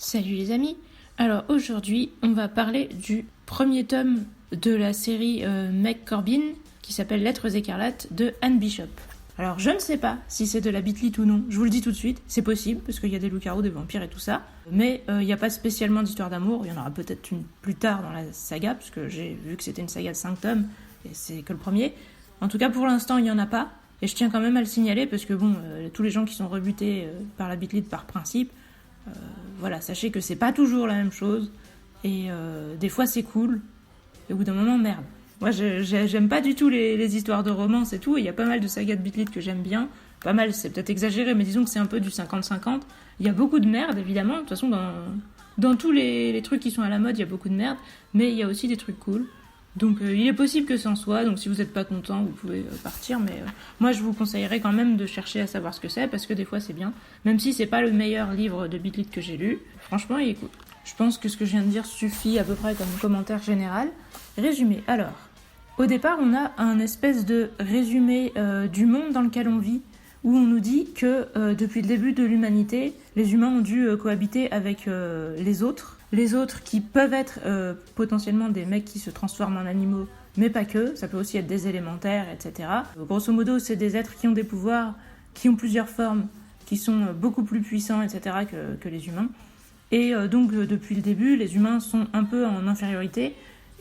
Salut les amis. Alors aujourd'hui, on va parler du premier tome de la série Meg Corbin qui s'appelle Lettres écarlates de Anne Bishop. Alors je ne sais pas si c'est de la bitlite ou non, je vous le dis tout de suite, c'est possible parce qu'il y a des loups-garous, des vampires et tout ça, mais il n'y a pas spécialement d'histoire d'amour, il y en aura peut-être une plus tard dans la saga parce que j'ai vu que c'était une saga de 5 tomes et c'est que le premier. En tout cas pour l'instant il n'y en a pas et je tiens quand même à le signaler parce que bon, tous les gens qui sont rebutés par la bitlite par principe, voilà, sachez que c'est pas toujours la même chose et des fois c'est cool et au bout d'un moment merde. Moi j'aime pas du tout les histoires de romance et tout, et il y a pas mal de sagas de bitlite que j'aime bien, pas mal c'est peut-être exagéré mais disons que c'est un peu du 50-50. Il y a beaucoup de merde évidemment, de toute façon dans tous les trucs qui sont à la mode il y a beaucoup de merde, mais il y a aussi des trucs cool. Donc il est possible que ça en soit, donc si vous n'êtes pas content, vous pouvez partir, mais moi je vous conseillerais quand même de chercher à savoir ce que c'est, parce que des fois c'est bien, même si c'est pas le meilleur livre de bitlite que j'ai lu, franchement il est cool. Je pense que ce que je viens de dire suffit à peu près comme commentaire général. Résumé, alors, au départ on a un espèce de résumé du monde dans lequel on vit, où on nous dit que depuis le début de l'humanité, les humains ont dû cohabiter avec les autres qui peuvent être potentiellement des mecs qui se transforment en animaux, mais pas que, ça peut aussi être des élémentaires, etc. Grosso modo, c'est des êtres qui ont des pouvoirs, qui ont plusieurs formes, qui sont beaucoup plus puissants, etc. que les humains. Et donc, depuis le début, les humains sont un peu en infériorité,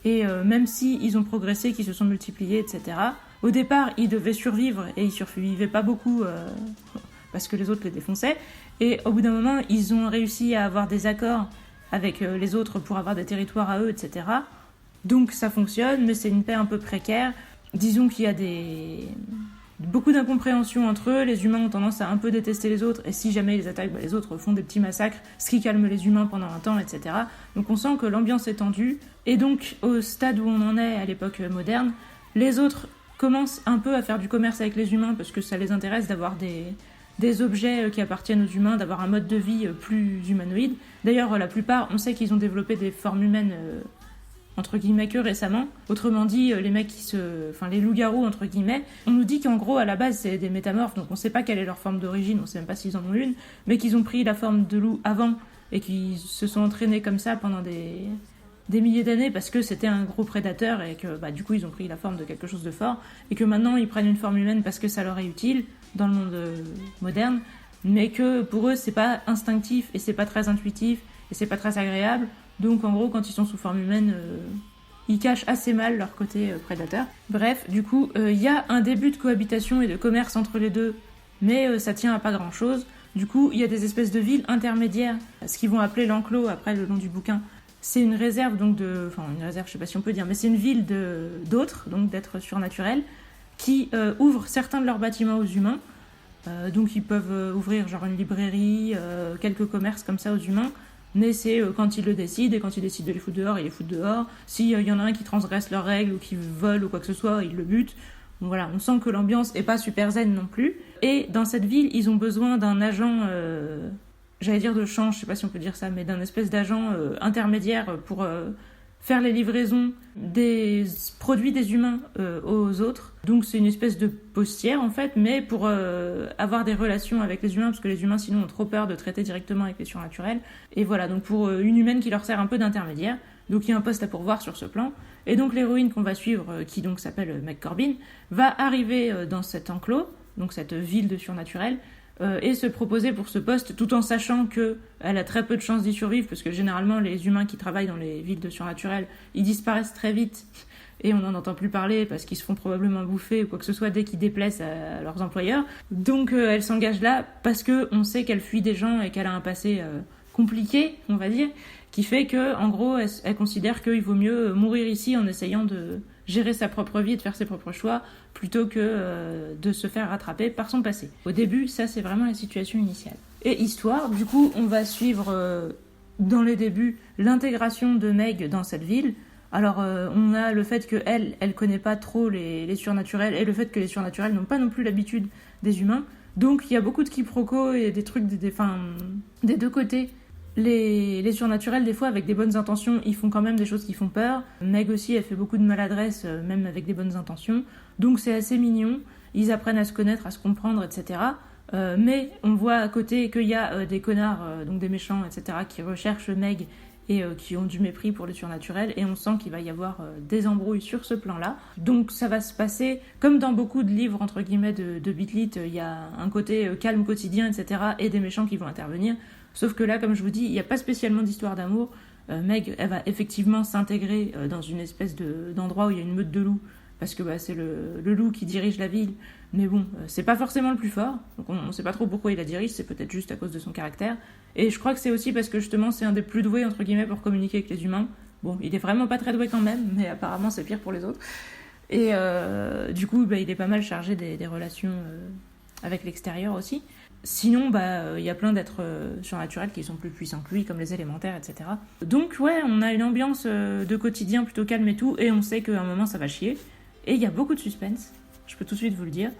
et même s'ils ont progressé, qu'ils se sont multipliés, etc., au départ, ils devaient survivre, et ils survivaient pas beaucoup, parce que les autres les défonçaient, et au bout d'un moment, ils ont réussi à avoir des accords avec les autres pour avoir des territoires à eux, etc. Donc ça fonctionne, mais c'est une paix un peu précaire. Disons qu'il y a beaucoup d'incompréhension entre eux, les humains ont tendance à un peu détester les autres, et si jamais ils les attaquent, les autres font des petits massacres, ce qui calme les humains pendant un temps, etc. Donc on sent que l'ambiance est tendue, et donc au stade où on en est à l'époque moderne, les autres commencent un peu à faire du commerce avec les humains, parce que ça les intéresse d'avoir des objets qui appartiennent aux humains, d'avoir un mode de vie plus humanoïde. D'ailleurs, la plupart, on sait qu'ils ont développé des formes humaines, entre guillemets, que récemment. Autrement dit, les mecs les loups-garous, entre guillemets, on nous dit qu'en gros, à la base, c'est des métamorphes, donc on sait pas quelle est leur forme d'origine, on sait même pas s'ils en ont une, mais qu'ils ont pris la forme de loup avant, et qu'ils se sont entraînés comme ça pendant des milliers d'années parce que c'était un gros prédateur et que du coup ils ont pris la forme de quelque chose de fort et que maintenant ils prennent une forme humaine parce que ça leur est utile dans le monde moderne, mais que pour eux c'est pas instinctif et c'est pas très intuitif et c'est pas très agréable. Donc en gros quand ils sont sous forme humaine ils cachent assez mal leur côté prédateur. Bref, du coup il y a un début de cohabitation et de commerce entre les deux, mais ça tient à pas grand chose. Du coup il y a des espèces de villes intermédiaires, ce qu'ils vont appeler l'enclos après le long du bouquin. C'est une réserve une réserve, je sais pas si on peut dire, mais c'est une ville d'autres, donc d'êtres surnaturels, qui ouvrent certains de leurs bâtiments aux humains. Donc ils peuvent ouvrir genre une librairie, quelques commerces comme ça aux humains, mais c'est quand ils le décident, et quand ils décident de les foutre dehors, ils les foutent dehors. S'il y en a un qui transgresse leurs règles ou qui vole ou quoi que ce soit, ils le butent. Donc voilà, on sent que l'ambiance est pas super zen non plus. Et dans cette ville, ils ont besoin d'un agent... j'allais dire de change, je sais pas si on peut dire ça, mais d'un espèce d'agent intermédiaire pour faire les livraisons des produits des humains aux autres. Donc c'est une espèce de postière en fait, mais pour avoir des relations avec les humains, parce que les humains sinon ont trop peur de traiter directement avec les surnaturels. Et voilà, donc pour une humaine qui leur sert un peu d'intermédiaire. Donc il y a un poste à pourvoir sur ce plan. Et donc l'héroïne qu'on va suivre, qui donc s'appelle Meg Corbin, va arriver dans cet enclos, donc cette ville de surnaturel, et se proposer pour ce poste tout en sachant qu'elle a très peu de chances d'y survivre parce que généralement les humains qui travaillent dans les villes de surnaturel ils disparaissent très vite et on n'en entend plus parler parce qu'ils se font probablement bouffer ou quoi que ce soit dès qu'ils déplaisent à leurs employeurs. Donc elle s'engage là parce qu'on sait qu'elle fuit des gens et qu'elle a un passé compliqué, on va dire, qui fait que en gros elle considère qu'il vaut mieux mourir ici en essayant de gérer sa propre vie et de faire ses propres choix plutôt que de se faire rattraper par son passé. Au début, ça c'est vraiment la situation initiale. Et histoire, du coup, on va suivre dans les débuts l'intégration de Meg dans cette ville. Alors on a le fait qu'elle connaît pas trop les surnaturels et le fait que les surnaturels n'ont pas non plus l'habitude des humains. Donc il y a beaucoup de quiproquos et des trucs des deux côtés. Les surnaturels, des fois, avec des bonnes intentions, ils font quand même des choses qui font peur. Meg aussi, elle fait beaucoup de maladresse, même avec des bonnes intentions. Donc c'est assez mignon. Ils apprennent à se connaître, à se comprendre, etc. mais on voit à côté qu'il y a des connards, donc des méchants, etc., qui recherchent Meg et qui ont du mépris pour le surnaturel, et on sent qu'il va y avoir des embrouilles sur ce plan-là. Donc ça va se passer, comme dans beaucoup de livres, entre guillemets, de Beat-Lit, il y a un côté calme quotidien, etc., et des méchants qui vont intervenir. Sauf que là, comme je vous dis, il n'y a pas spécialement d'histoire d'amour. Meg, elle va effectivement s'intégrer dans une espèce d'endroit où il y a une meute de loups, parce que c'est le loup qui dirige la ville, mais bon, c'est pas forcément le plus fort, donc on sait pas trop pourquoi il la dirige, c'est peut-être juste à cause de son caractère, et je crois que c'est aussi parce que justement c'est un des plus doués, entre guillemets, pour communiquer avec les humains. Bon, il est vraiment pas très doué quand même, mais apparemment c'est pire pour les autres, et du coup il est pas mal chargé des relations avec l'extérieur aussi. Sinon, il y a plein d'êtres surnaturels qui sont plus puissants que lui, comme les élémentaires, etc. Donc ouais, on a une ambiance de quotidien plutôt calme et tout, et on sait qu'à un moment ça va chier. Et il y a beaucoup de suspense, je peux tout de suite vous le dire.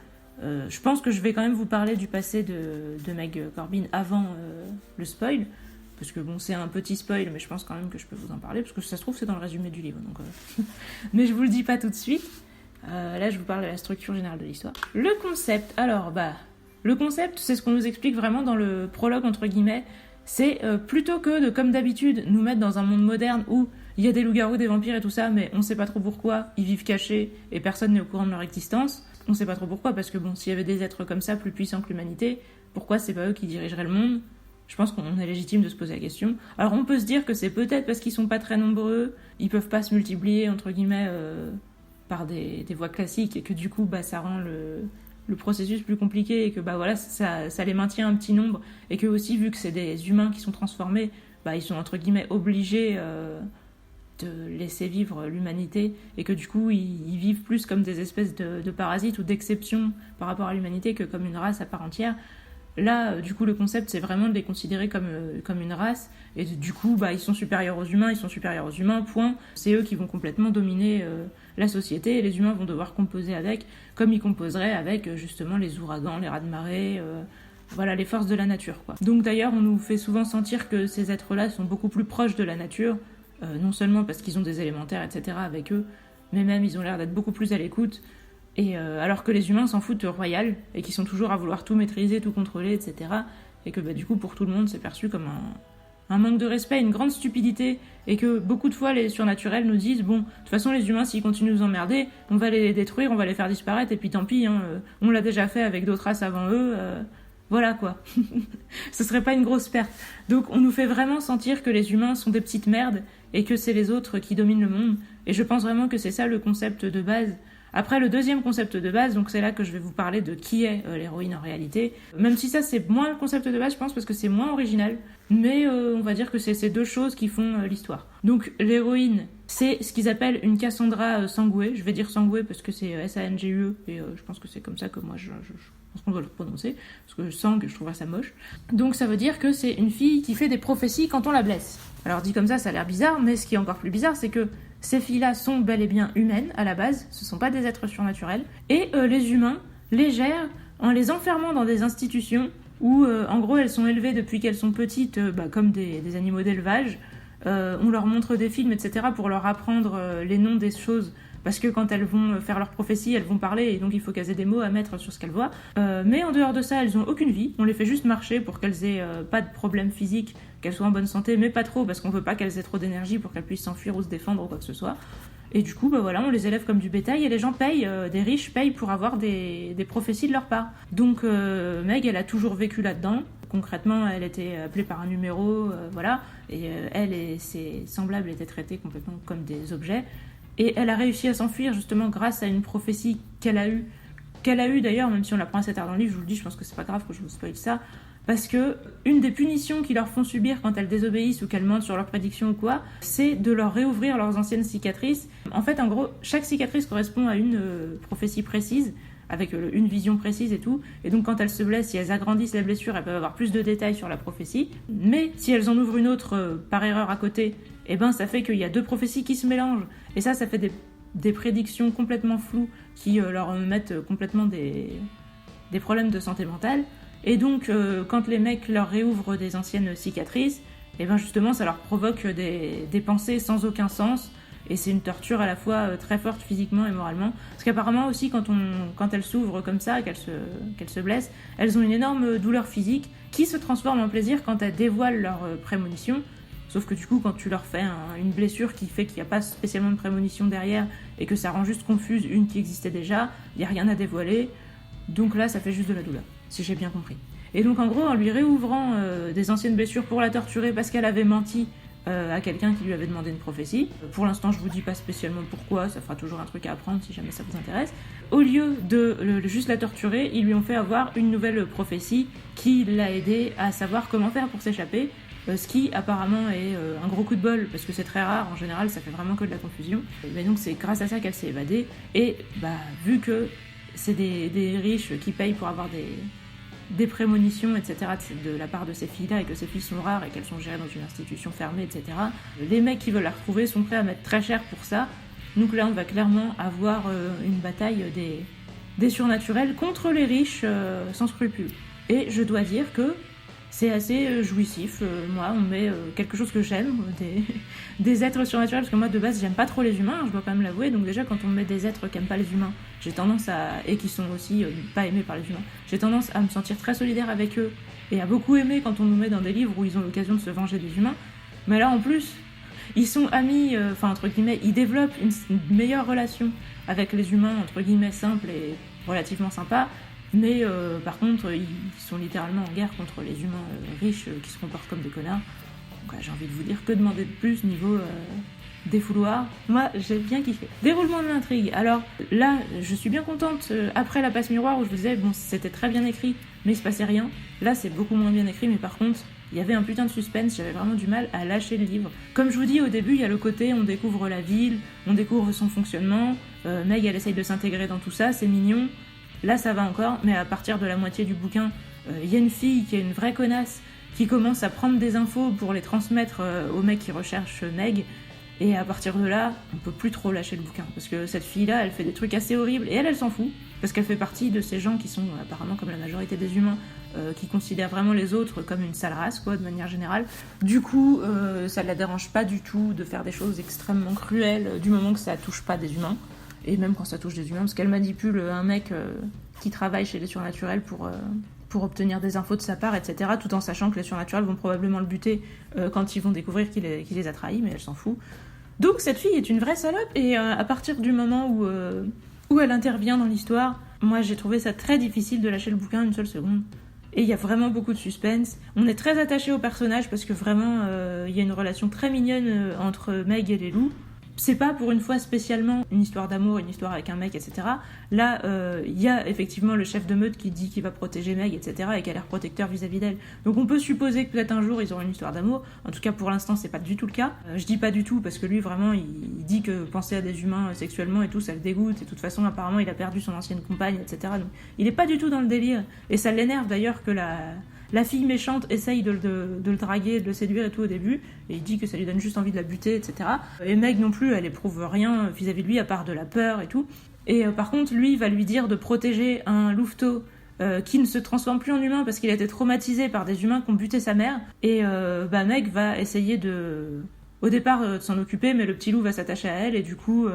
Je pense que je vais quand même vous parler du passé de Meg Corbin avant le spoil, parce que bon, c'est un petit spoil, mais je pense quand même que je peux vous en parler, parce que ça se trouve c'est dans le résumé du livre. Donc, mais je vous le dis pas tout de suite. Là, je vous parle de la structure générale de l'histoire. Le concept, alors le concept, c'est ce qu'on nous explique vraiment dans le prologue, entre guillemets. C'est plutôt que de, comme d'habitude, nous mettre dans un monde moderne où il y a des loups-garous, des vampires et tout ça, mais on sait pas trop pourquoi, ils vivent cachés et personne n'est au courant de leur existence. On sait pas trop pourquoi, parce que bon, s'il y avait des êtres comme ça, plus puissants que l'humanité, pourquoi c'est pas eux qui dirigeraient le monde ? Je pense qu'on est légitime de se poser la question. Alors on peut se dire que c'est peut-être parce qu'ils sont pas très nombreux, ils peuvent pas se multiplier, entre guillemets, par des voies classiques, et que du coup, ça rend le processus plus compliqué, et que ça les maintient un petit nombre, et que aussi, vu que c'est des humains qui sont transformés, ils sont entre guillemets obligés de laisser vivre l'humanité, et que du coup ils vivent plus comme des espèces de parasites ou d'exceptions par rapport à l'humanité que comme une race à part entière. Là, du coup, le concept, c'est vraiment de les considérer comme une race, et du coup, ils sont supérieurs aux humains, point. C'est eux qui vont complètement dominer la société, et les humains vont devoir composer avec, comme ils composeraient avec, justement, les ouragans, les raz-de-marée, les forces de la nature, quoi. Donc d'ailleurs, on nous fait souvent sentir que ces êtres-là sont beaucoup plus proches de la nature, non seulement parce qu'ils ont des élémentaires, etc., avec eux, mais même ils ont l'air d'être beaucoup plus à l'écoute. Et alors que les humains s'en foutent royal, et qui sont toujours à vouloir tout maîtriser, tout contrôler, etc. Et que du coup, pour tout le monde, c'est perçu comme un manque de respect, une grande stupidité, et que beaucoup de fois, les surnaturels nous disent « Bon, de toute façon, les humains, s'ils continuent de nous emmerder, on va les détruire, on va les faire disparaître, et puis tant pis, on l'a déjà fait avec d'autres races avant eux, voilà quoi. Ce serait pas une grosse perte. » Donc on nous fait vraiment sentir que les humains sont des petites merdes, et que c'est les autres qui dominent le monde, et je pense vraiment que c'est ça le concept de base. Après, le deuxième concept de base, donc c'est là que je vais vous parler de qui est l'héroïne en réalité. Même si ça, c'est moins le concept de base, je pense, parce que c'est moins original. Mais on va dire que c'est ces deux choses qui font l'histoire. Donc, l'héroïne, c'est ce qu'ils appellent une Cassandra Sangue. Je vais dire Sangue parce que c'est S-A-N-G-U-E, et je pense que c'est comme ça que moi, je pense qu'on doit le prononcer. Parce que Sang, je trouve ça moche. Donc, ça veut dire que c'est une fille qui fait des prophéties quand on la blesse. Alors, dit comme ça a l'air bizarre, mais ce qui est encore plus bizarre, c'est que ces filles-là sont bel et bien humaines à la base, ce ne sont pas des êtres surnaturels, et les humains les gèrent en les enfermant dans des institutions où, en gros, elles sont élevées depuis qu'elles sont petites, comme des animaux d'élevage. On leur montre des films, etc., pour leur apprendre les noms des choses, parce que quand elles vont faire leurs prophéties, elles vont parler, et donc il faut qu'elles aient des mots à mettre sur ce qu'elles voient. Mais en dehors de ça, elles n'ont aucune vie, on les fait juste marcher pour qu'elles aient pas de problème physique, qu'elles soient en bonne santé, mais pas trop, parce qu'on veut pas qu'elles aient trop d'énergie pour qu'elles puissent s'enfuir ou se défendre ou quoi que ce soit. Et du coup, on les élève comme du bétail, et les gens payent, des riches payent pour avoir des prophéties de leur part. Donc Meg, elle a toujours vécu là-dedans. Concrètement, elle était appelée par un numéro, et elle et ses semblables étaient traités complètement comme des objets. Et elle a réussi à s'enfuir justement grâce à une prophétie qu'elle a eue d'ailleurs, même si on l'apprend assez tard dans le livre, je vous le dis, je pense que c'est pas grave que je vous spoil ça, parce que une des punitions qu'ils leur font subir quand elles désobéissent ou qu'elles mentent sur leurs prédictions ou quoi, c'est de leur réouvrir leurs anciennes cicatrices. En fait, en gros, chaque cicatrice correspond à une prophétie précise, avec une vision précise et tout, et donc quand elles se blessent, si elles agrandissent la blessure, elles peuvent avoir plus de détails sur la prophétie, mais si elles en ouvrent une autre par erreur à côté, ça fait qu'il y a deux prophéties qui se mélangent, et ça fait des prédictions complètement floues qui leur mettent complètement des problèmes de santé mentale. Et donc, quand les mecs leur réouvrent des anciennes cicatrices, justement, ça leur provoque des pensées sans aucun sens, et c'est une torture à la fois très forte physiquement et moralement. Parce qu'apparemment aussi, quand elles s'ouvrent comme ça, qu'elles se blessent, elles ont une énorme douleur physique qui se transforme en plaisir quand elles dévoilent leur prémonition. Sauf que du coup, quand tu leur fais une blessure qui fait qu'il n'y a pas spécialement de prémonition derrière et que ça rend juste confuse une qui existait déjà, il n'y a rien à dévoiler. Donc là, ça fait juste de la douleur, si j'ai bien compris. Et donc en gros, en lui réouvrant des anciennes blessures pour la torturer parce qu'elle avait menti à quelqu'un qui lui avait demandé une prophétie, pour l'instant je vous dis pas spécialement pourquoi, ça fera toujours un truc à apprendre si jamais ça vous intéresse, au lieu de juste la torturer, ils lui ont fait avoir une nouvelle prophétie qui l'a aidé à savoir comment faire pour s'échapper, ce qui apparemment est un gros coup de bol, parce que c'est très rare, en général ça fait vraiment que de la confusion. Mais donc c'est grâce à ça qu'elle s'est évadée, et vu que c'est des riches qui payent pour avoir des prémonitions, etc., de la part de ces filles-là, et que ces filles sont rares et qu'elles sont gérées dans une institution fermée, etc., les mecs qui veulent la retrouver sont prêts à mettre très cher pour ça. Donc là on va clairement avoir une bataille des surnaturels contre les riches sans scrupules. Et je dois dire que c'est assez jouissif. Moi, on met quelque chose que j'aime, des êtres surnaturels, parce que moi, de base, j'aime pas trop les humains, je dois quand même l'avouer. Donc déjà, quand on met des êtres qui aiment pas les humains, j'ai tendance et qui sont aussi pas aimés par les humains, j'ai tendance à me sentir très solidaire avec eux, et à beaucoup aimer quand on nous met dans des livres où ils ont l'occasion de se venger des humains. Mais là, en plus, ils sont amis, entre guillemets, ils développent une meilleure relation avec les humains, entre guillemets, simples et relativement sympas. Mais par contre, ils sont littéralement en guerre contre les humains riches qui se comportent comme des connards. Donc j'ai envie de vous dire, que demander de plus niveau défouloir. Moi, j'ai bien kiffé. Déroulement de l'intrigue. Alors là, je suis bien contente. Après la passe miroir où je vous disais, bon, c'était très bien écrit, mais il se passait rien. Là, c'est beaucoup moins bien écrit, mais par contre, il y avait un putain de suspense. J'avais vraiment du mal à lâcher le livre. Comme je vous dis, au début, il y a le côté, on découvre la ville, on découvre son fonctionnement. Meg, elle essaye de s'intégrer dans tout ça, c'est mignon. Là, ça va encore, mais à partir de la moitié du bouquin, y a une fille qui est une vraie connasse, qui commence à prendre des infos pour les transmettre aux mecs qui recherchent Meg, et à partir de là, on peut plus trop lâcher le bouquin, parce que cette fille-là, elle fait des trucs assez horribles, et elle s'en fout, parce qu'elle fait partie de ces gens qui sont apparemment, comme la majorité des humains, qui considèrent vraiment les autres comme une sale race, quoi, de manière générale. Du coup, ça la dérange pas du tout de faire des choses extrêmement cruelles, du moment que ça touche pas des humains. Et même quand ça touche des humains, parce qu'elle manipule un mec qui travaille chez les surnaturels pour obtenir des infos de sa part, etc., tout en sachant que les surnaturels vont probablement le buter quand ils vont découvrir qu'il les a trahis, mais elle s'en fout. Donc cette fille est une vraie salope, et à partir du moment où elle intervient dans l'histoire, moi j'ai trouvé ça très difficile de lâcher le bouquin une seule seconde. Et il y a vraiment beaucoup de suspense. On est très attaché au personnage, parce que vraiment, il y a une relation très mignonne entre Meg et les loups. C'est pas pour une fois spécialement une histoire d'amour, une histoire avec un mec, etc. Là, il y a effectivement le chef de meute qui dit qu'il va protéger Meg, etc. et qui a l'air protecteur vis-à-vis d'elle. Donc on peut supposer que peut-être un jour ils auront une histoire d'amour. En tout cas, pour l'instant, c'est pas du tout le cas. Je dis pas du tout parce que lui, vraiment, il dit que penser à des humains sexuellement et tout, ça le dégoûte. Et de toute façon, apparemment, il a perdu son ancienne compagne, etc. Donc il est pas du tout dans le délire. Et ça l'énerve d'ailleurs que la fille méchante essaye de le draguer, de le séduire et tout au début, et il dit que ça lui donne juste envie de la buter, etc. Et Meg non plus, elle éprouve rien vis-à-vis de lui à part de la peur et tout. Et par contre, lui, il va lui dire de protéger un louveteau qui ne se transforme plus en humain parce qu'il a été traumatisé par des humains qui ont buté sa mère. Et Meg va essayer au départ de s'en occuper, mais le petit loup va s'attacher à elle, et du coup...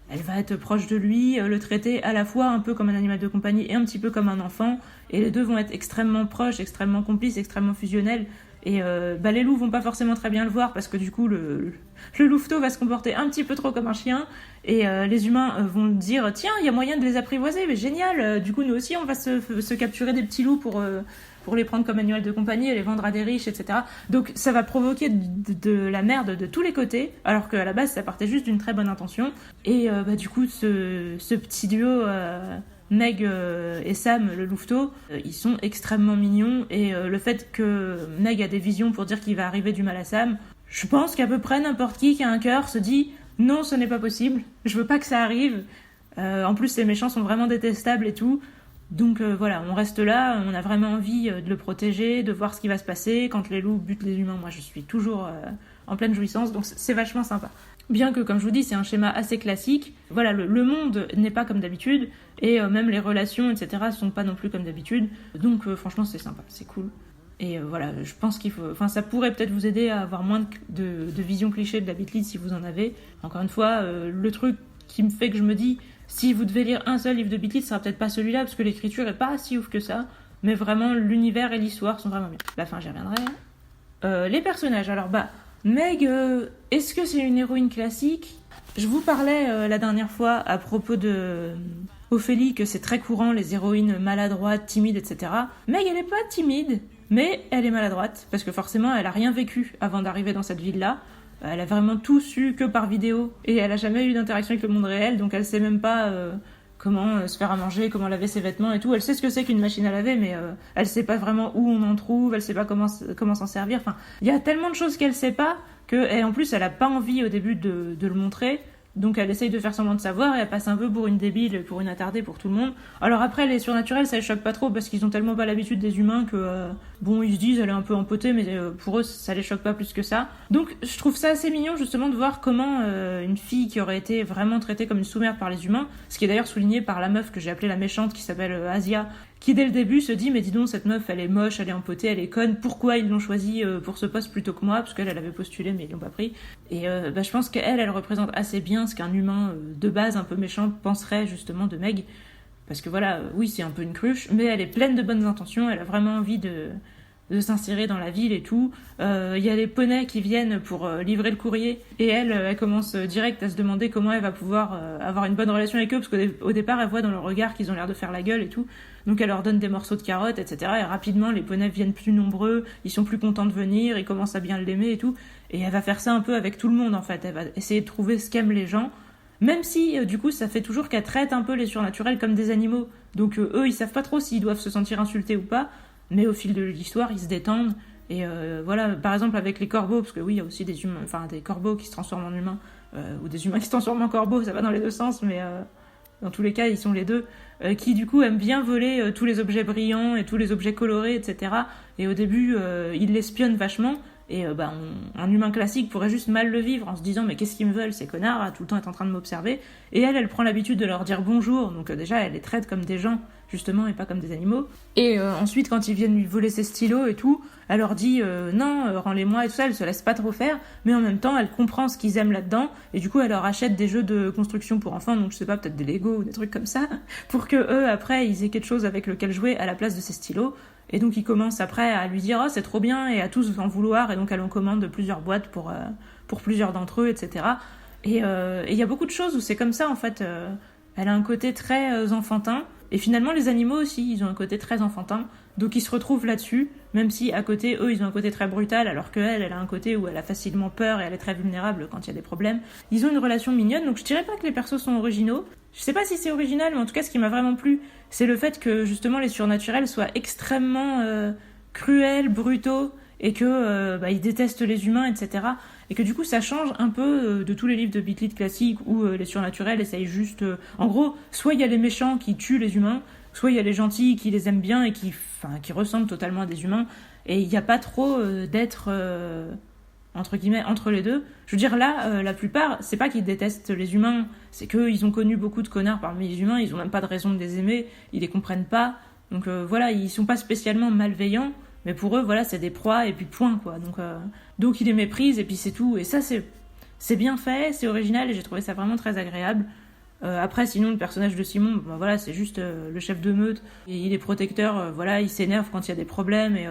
elle va être proche de lui, le traiter à la fois un peu comme un animal de compagnie et un petit peu comme un enfant. Et les deux vont être extrêmement proches, extrêmement complices, extrêmement fusionnels. Et les loups vont pas forcément très bien le voir parce que du coup, le louveteau va se comporter un petit peu trop comme un chien. Et les humains vont dire « Tiens, il y a moyen de les apprivoiser, mais génial. Du coup, nous aussi, on va se capturer des petits loups pour les prendre comme animal de compagnie et les vendre à des riches, etc. » Donc ça va provoquer de la merde de tous les côtés, alors qu'à la base, ça partait juste d'une très bonne intention. Et du coup, ce petit duo... Meg et Sam, le louveteau, ils sont extrêmement mignons, et le fait que Meg a des visions pour dire qu'il va arriver du mal à Sam, je pense qu'à peu près n'importe qui a un cœur se dit non, ce n'est pas possible, je veux pas que ça arrive. En plus, ces méchants sont vraiment détestables et tout. Donc voilà, on reste là, on a vraiment envie de le protéger, de voir ce qui va se passer. Quand les loups butent les humains, moi je suis toujours en pleine jouissance, donc c'est vachement sympa. Bien que, comme je vous dis, c'est un schéma assez classique. Voilà, le monde n'est pas comme d'habitude, et même les relations, etc., sont pas non plus comme d'habitude. Donc franchement, c'est sympa, c'est cool. Et voilà, je pense qu'il faut... Enfin, ça pourrait peut-être vous aider à avoir moins de vision cliché de la Beat si vous en avez. Encore une fois, le truc qui me fait que je me dis, si vous devez lire un seul livre de Beat ce sera peut-être pas celui-là, parce que l'écriture est pas si ouf que ça. Mais vraiment, l'univers et l'histoire sont vraiment bien. La fin, j'y reviendrai. Les personnages, alors Meg, est-ce que c'est une héroïne classique ? Je vous parlais la dernière fois à propos de Ophélie, que c'est très courant, les héroïnes maladroites, timides, etc. Meg, elle est pas timide, mais elle est maladroite, parce que forcément, elle a rien vécu avant d'arriver dans cette ville-là. Elle a vraiment tout su que par vidéo, et elle a jamais eu d'interaction avec le monde réel, donc elle sait même pas comment se faire à manger, comment laver ses vêtements et tout. Elle sait ce que c'est qu'une machine à laver, mais elle sait pas vraiment où on en trouve, elle sait pas comment s'en servir. Enfin, il y a tellement de choses qu'elle sait pas, et en plus, elle a pas envie au début de le montrer. Donc elle essaye de faire semblant de savoir et elle passe un peu pour une débile, pour une attardée pour tout le monde. Alors après, les surnaturels, ça les choque pas trop parce qu'ils ont tellement pas l'habitude des humains que, ils se disent elle est un peu empotée, mais pour eux, ça les choque pas plus que ça. Donc je trouve ça assez mignon justement de voir comment une fille qui aurait été vraiment traitée comme une sous-merde par les humains, ce qui est d'ailleurs souligné par la meuf que j'ai appelée la méchante qui s'appelle Asia, qui dès le début se dit mais dis donc cette meuf elle est moche, elle est empotée, elle est conne, pourquoi ils l'ont choisie pour ce poste plutôt que moi, parce qu'elle avait postulé mais ils l'ont pas pris. Et je pense qu'elle représente assez bien ce qu'un humain de base un peu méchant penserait justement de Meg, parce que voilà, oui c'est un peu une cruche, mais elle est pleine de bonnes intentions, elle a vraiment envie de s'insérer dans la ville et tout. Y a les poneys qui viennent pour livrer le courrier et elle commence direct à se demander comment elle va pouvoir avoir une bonne relation avec eux, parce qu'au départ elle voit dans leur regard qu'ils ont l'air de faire la gueule et tout, donc elle leur donne des morceaux de carottes, etc. Et rapidement les poneys viennent plus nombreux, ils sont plus contents de venir, ils commencent à bien l'aimer et tout, et elle va faire ça un peu avec tout le monde en fait, elle va essayer de trouver ce qu'aiment les gens, même si du coup ça fait toujours qu'elle traite un peu les surnaturels comme des animaux, donc eux ils savent pas trop s'ils doivent se sentir insultés ou pas, mais au fil de l'histoire, ils se détendent. Et voilà, par exemple avec les corbeaux, parce que oui, il y a aussi des humains, enfin des corbeaux qui se transforment en humains, ou des humains qui se transforment en corbeaux, ça va dans les deux sens, mais dans tous les cas, ils sont les deux, qui du coup aiment bien voler tous les objets brillants et tous les objets colorés, etc. Et au début, ils l'espionnent vachement. Et un humain classique pourrait juste mal le vivre en se disant mais qu'est-ce qu'ils me veulent ces connards à tout le temps être en train de m'observer. Et elle prend l'habitude de leur dire bonjour, donc déjà elle les traite comme des gens justement et pas comme des animaux. Et ensuite quand ils viennent lui voler ses stylos et tout, elle leur dit non, rends-les-moi et tout ça, elle se laisse pas trop faire, mais en même temps elle comprend ce qu'ils aiment là-dedans, et du coup elle leur achète des jeux de construction pour enfants, donc je sais pas, peut-être des Lego ou des trucs comme ça, pour que eux après ils aient quelque chose avec lequel jouer à la place de ces stylos. Et donc ils commencent après à lui dire « Oh, c'est trop bien » et à tous en vouloir. Et donc elle en commande plusieurs boîtes pour plusieurs d'entre eux, etc. Et il y a beaucoup de choses où c'est comme ça, en fait. Elle a un côté très enfantin. Et finalement, les animaux aussi, ils ont un côté très enfantin. Donc ils se retrouvent là-dessus, même si à côté, eux, ils ont un côté très brutal, alors qu'elle, elle a un côté où elle a facilement peur et elle est très vulnérable quand il y a des problèmes. Ils ont une relation mignonne, donc je dirais pas que les persos sont originaux. Je sais pas si c'est original, mais en tout cas, ce qui m'a vraiment plu, c'est le fait que justement les surnaturels soient extrêmement cruels, brutaux, et que ils détestent les humains, etc. Et que du coup ça change un peu de tous les livres de Beat classiques où les surnaturels essayent juste... en gros, soit il y a les méchants qui tuent les humains, soit il y a les gentils qui les aiment bien et qui ressemblent totalement à des humains, et il n'y a pas trop d'être... entre guillemets, entre les deux. Je veux dire, là, la plupart, c'est pas qu'ils détestent les humains, c'est qu'ils ont connu beaucoup de connards parmi les humains, ils ont même pas de raison de les aimer, ils les comprennent pas, donc voilà, ils sont pas spécialement malveillants, mais pour eux, voilà, c'est des proies, et puis point, quoi. Donc ils les méprisent, et puis c'est tout, et ça, c'est bien fait, c'est original, et j'ai trouvé ça vraiment très agréable. Après, sinon, le personnage de Simon, voilà, c'est juste le chef de meute, et il est protecteur, voilà, il s'énerve quand il y a des problèmes, et...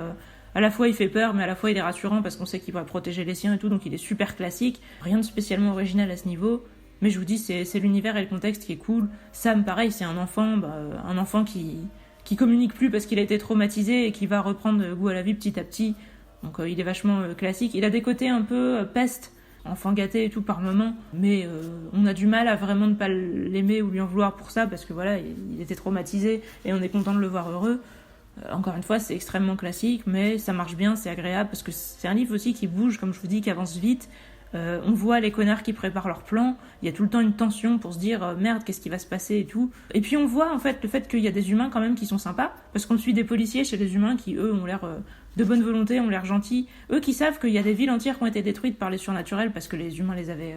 à la fois il fait peur, mais à la fois il est rassurant parce qu'on sait qu'il va protéger les siens et tout, donc il est super classique. Rien de spécialement original à ce niveau, mais je vous dis, c'est l'univers et le contexte qui est cool. Sam, pareil, c'est un enfant qui communique plus parce qu'il a été traumatisé et qui va reprendre goût à la vie petit à petit. Donc il est vachement classique. Il a des côtés un peu peste, enfant gâté et tout par moment, mais on a du mal à vraiment ne pas l'aimer ou lui en vouloir pour ça, parce que voilà, il était traumatisé et on est content de le voir heureux. Encore une fois, c'est extrêmement classique, mais ça marche bien, c'est agréable, parce que c'est un livre aussi qui bouge, comme je vous dis, qui avance vite. On voit les connards qui préparent leur plan, il y a tout le temps une tension pour se dire merde, qu'est-ce qui va se passer et tout. Et puis on voit en fait le fait qu'il y a des humains quand même qui sont sympas, parce qu'on suit des policiers chez les humains qui eux ont l'air de bonne volonté, ont l'air gentils, eux qui savent qu'il y a des villes entières qui ont été détruites par les surnaturels parce que les humains les avaient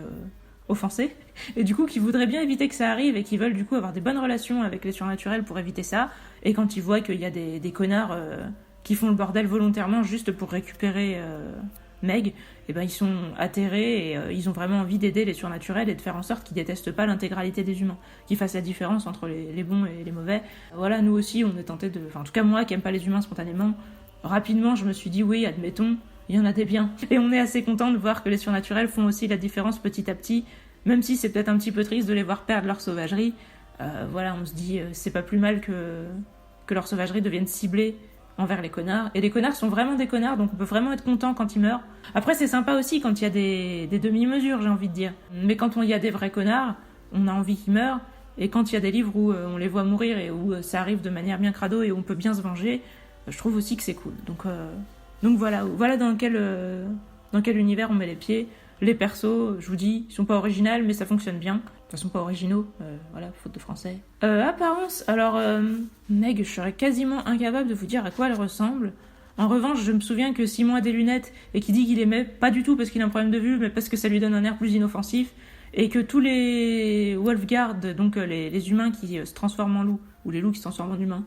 offensés, et du coup qui voudraient bien éviter que ça arrive et qui veulent du coup avoir des bonnes relations avec les surnaturels pour éviter ça. Et quand ils voient qu'il y a des connards qui font le bordel volontairement juste pour récupérer Meg, et ben ils sont atterrés et ils ont vraiment envie d'aider les surnaturels et de faire en sorte qu'ils détestent pas l'intégralité des humains, qu'ils fassent la différence entre les bons et les mauvais. Voilà, nous aussi on est tenté de... Enfin en tout cas moi qui aime pas les humains spontanément, rapidement je me suis dit oui, admettons, il y en a des biens. Et on est assez content de voir que les surnaturels font aussi la différence petit à petit, même si c'est peut-être un petit peu triste de les voir perdre leur sauvagerie. Voilà, on se dit c'est pas plus mal que leur sauvagerie devienne ciblée envers les connards. Et les connards sont vraiment des connards, donc on peut vraiment être content quand ils meurent. Après, c'est sympa aussi quand il y a des demi-mesures, j'ai envie de dire. Mais quand il y a des vrais connards, on a envie qu'ils meurent. Et quand il y a des livres où on les voit mourir et où ça arrive de manière bien crado et où on peut bien se venger, je trouve aussi que c'est cool. Donc voilà dans quel univers on met les pieds. Les persos, je vous dis, ils sont pas originaux, mais ça fonctionne bien. De toute façon, pas originaux, voilà, faute de français. Apparence, alors, Meg, je serais quasiment incapable de vous dire à quoi elle ressemble. En revanche, je me souviens que Simon a des lunettes et qu'il dit qu'il aimait pas du tout parce qu'il a un problème de vue, mais parce que ça lui donne un air plus inoffensif. Et que tous les Wolfguard, donc les humains qui se transforment en loups, ou les loups qui se transforment en humains,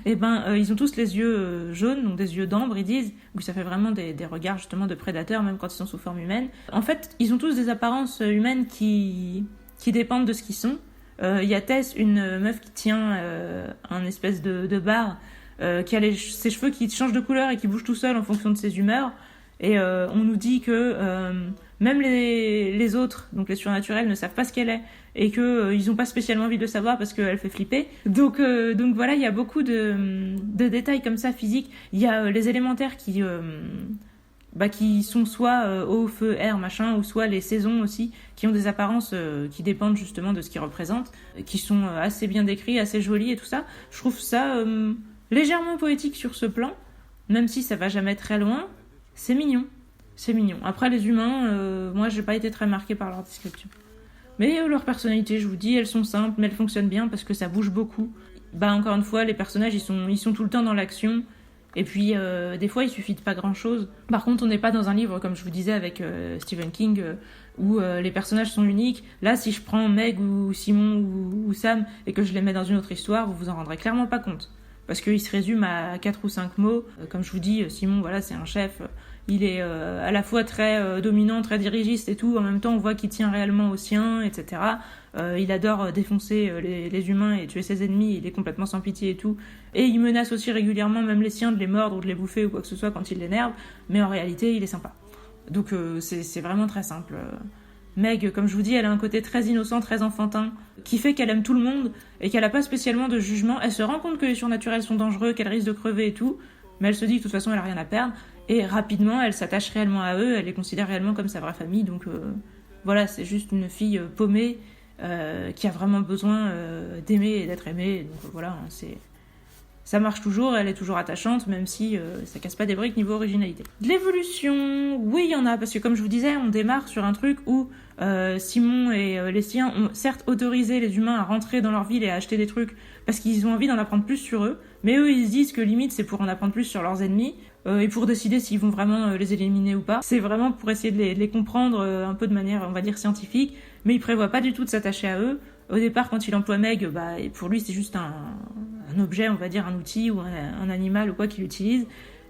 et ils ont tous les yeux jaunes, donc des yeux d'ambre, ils disent, où ça fait vraiment des regards justement de prédateurs, même quand ils sont sous forme humaine. En fait, ils ont tous des apparences humaines qui dépendent de ce qu'ils sont. Il y a Tess, une meuf qui tient un espèce de bar, qui a ses cheveux qui changent de couleur et qui bougent tout seul en fonction de ses humeurs. Et on nous dit que même les autres, donc les surnaturels, ne savent pas ce qu'elle est et qu'ils n'ont pas spécialement envie de le savoir parce qu'elle fait flipper. Donc voilà, il y a beaucoup de détails comme ça physiques. Il y a les élémentaires qui sont soit eau, feu, air, machin, ou soit les saisons aussi, qui ont des apparences qui dépendent justement de ce qu'ils représentent, qui sont assez bien décrits, assez jolis et tout ça. Je trouve ça légèrement poétique sur ce plan, même si ça va jamais très loin. C'est mignon. C'est mignon. Après, les humains, moi, j'ai pas été très marquée par leur description. Mais leur personnalité, je vous dis, elles sont simples, mais elles fonctionnent bien parce que ça bouge beaucoup. Encore une fois, les personnages, ils sont tout le temps dans l'action. Et puis, des fois, il suffit de pas grand-chose. Par contre, on n'est pas dans un livre, comme je vous disais, avec Stephen King, où les personnages sont uniques. Là, si je prends Meg ou Simon ou Sam et que je les mets dans une autre histoire, vous vous en rendrez clairement pas compte. Parce qu'il se résume à 4 ou 5 mots. Comme je vous dis, Simon, voilà, c'est un chef. Il est à la fois très dominant, très dirigiste et tout. En même temps, on voit qu'il tient réellement aux siens, etc. Il adore défoncer les humains et tuer ses ennemis. Il est complètement sans pitié et tout. Et il menace aussi régulièrement même les siens de les mordre ou de les bouffer ou quoi que ce soit quand il l'énerve. Mais en réalité, il est sympa. Donc c'est vraiment très simple. Meg, comme je vous dis, elle a un côté très innocent, très enfantin, qui fait qu'elle aime tout le monde et qu'elle n'a pas spécialement de jugement. Elle se rend compte que les surnaturels sont dangereux, qu'elle risque de crever et tout, mais elle se dit que de toute façon elle n'a rien à perdre. Et rapidement, elle s'attache réellement à eux, elle les considère réellement comme sa vraie famille. Donc voilà, c'est juste une fille paumée qui a vraiment besoin d'aimer et d'être aimée. Donc voilà, ça marche toujours, elle est toujours attachante, même si ça casse pas des briques niveau originalité. De l'évolution, oui, il y en a, parce que comme je vous disais, on démarre sur un truc où Simon et les siens ont certes autorisé les humains à rentrer dans leur ville et à acheter des trucs parce qu'ils ont envie d'en apprendre plus sur eux, mais eux ils se disent que limite c'est pour en apprendre plus sur leurs ennemis et pour décider s'ils vont vraiment les éliminer ou pas. C'est vraiment pour essayer de les comprendre un peu de manière, on va dire, scientifique, mais ils prévoient pas du tout de s'attacher à eux. Au départ, quand il emploie Meg, pour lui c'est juste un objet, on va dire, un outil ou un animal ou quoi qu'il utilise.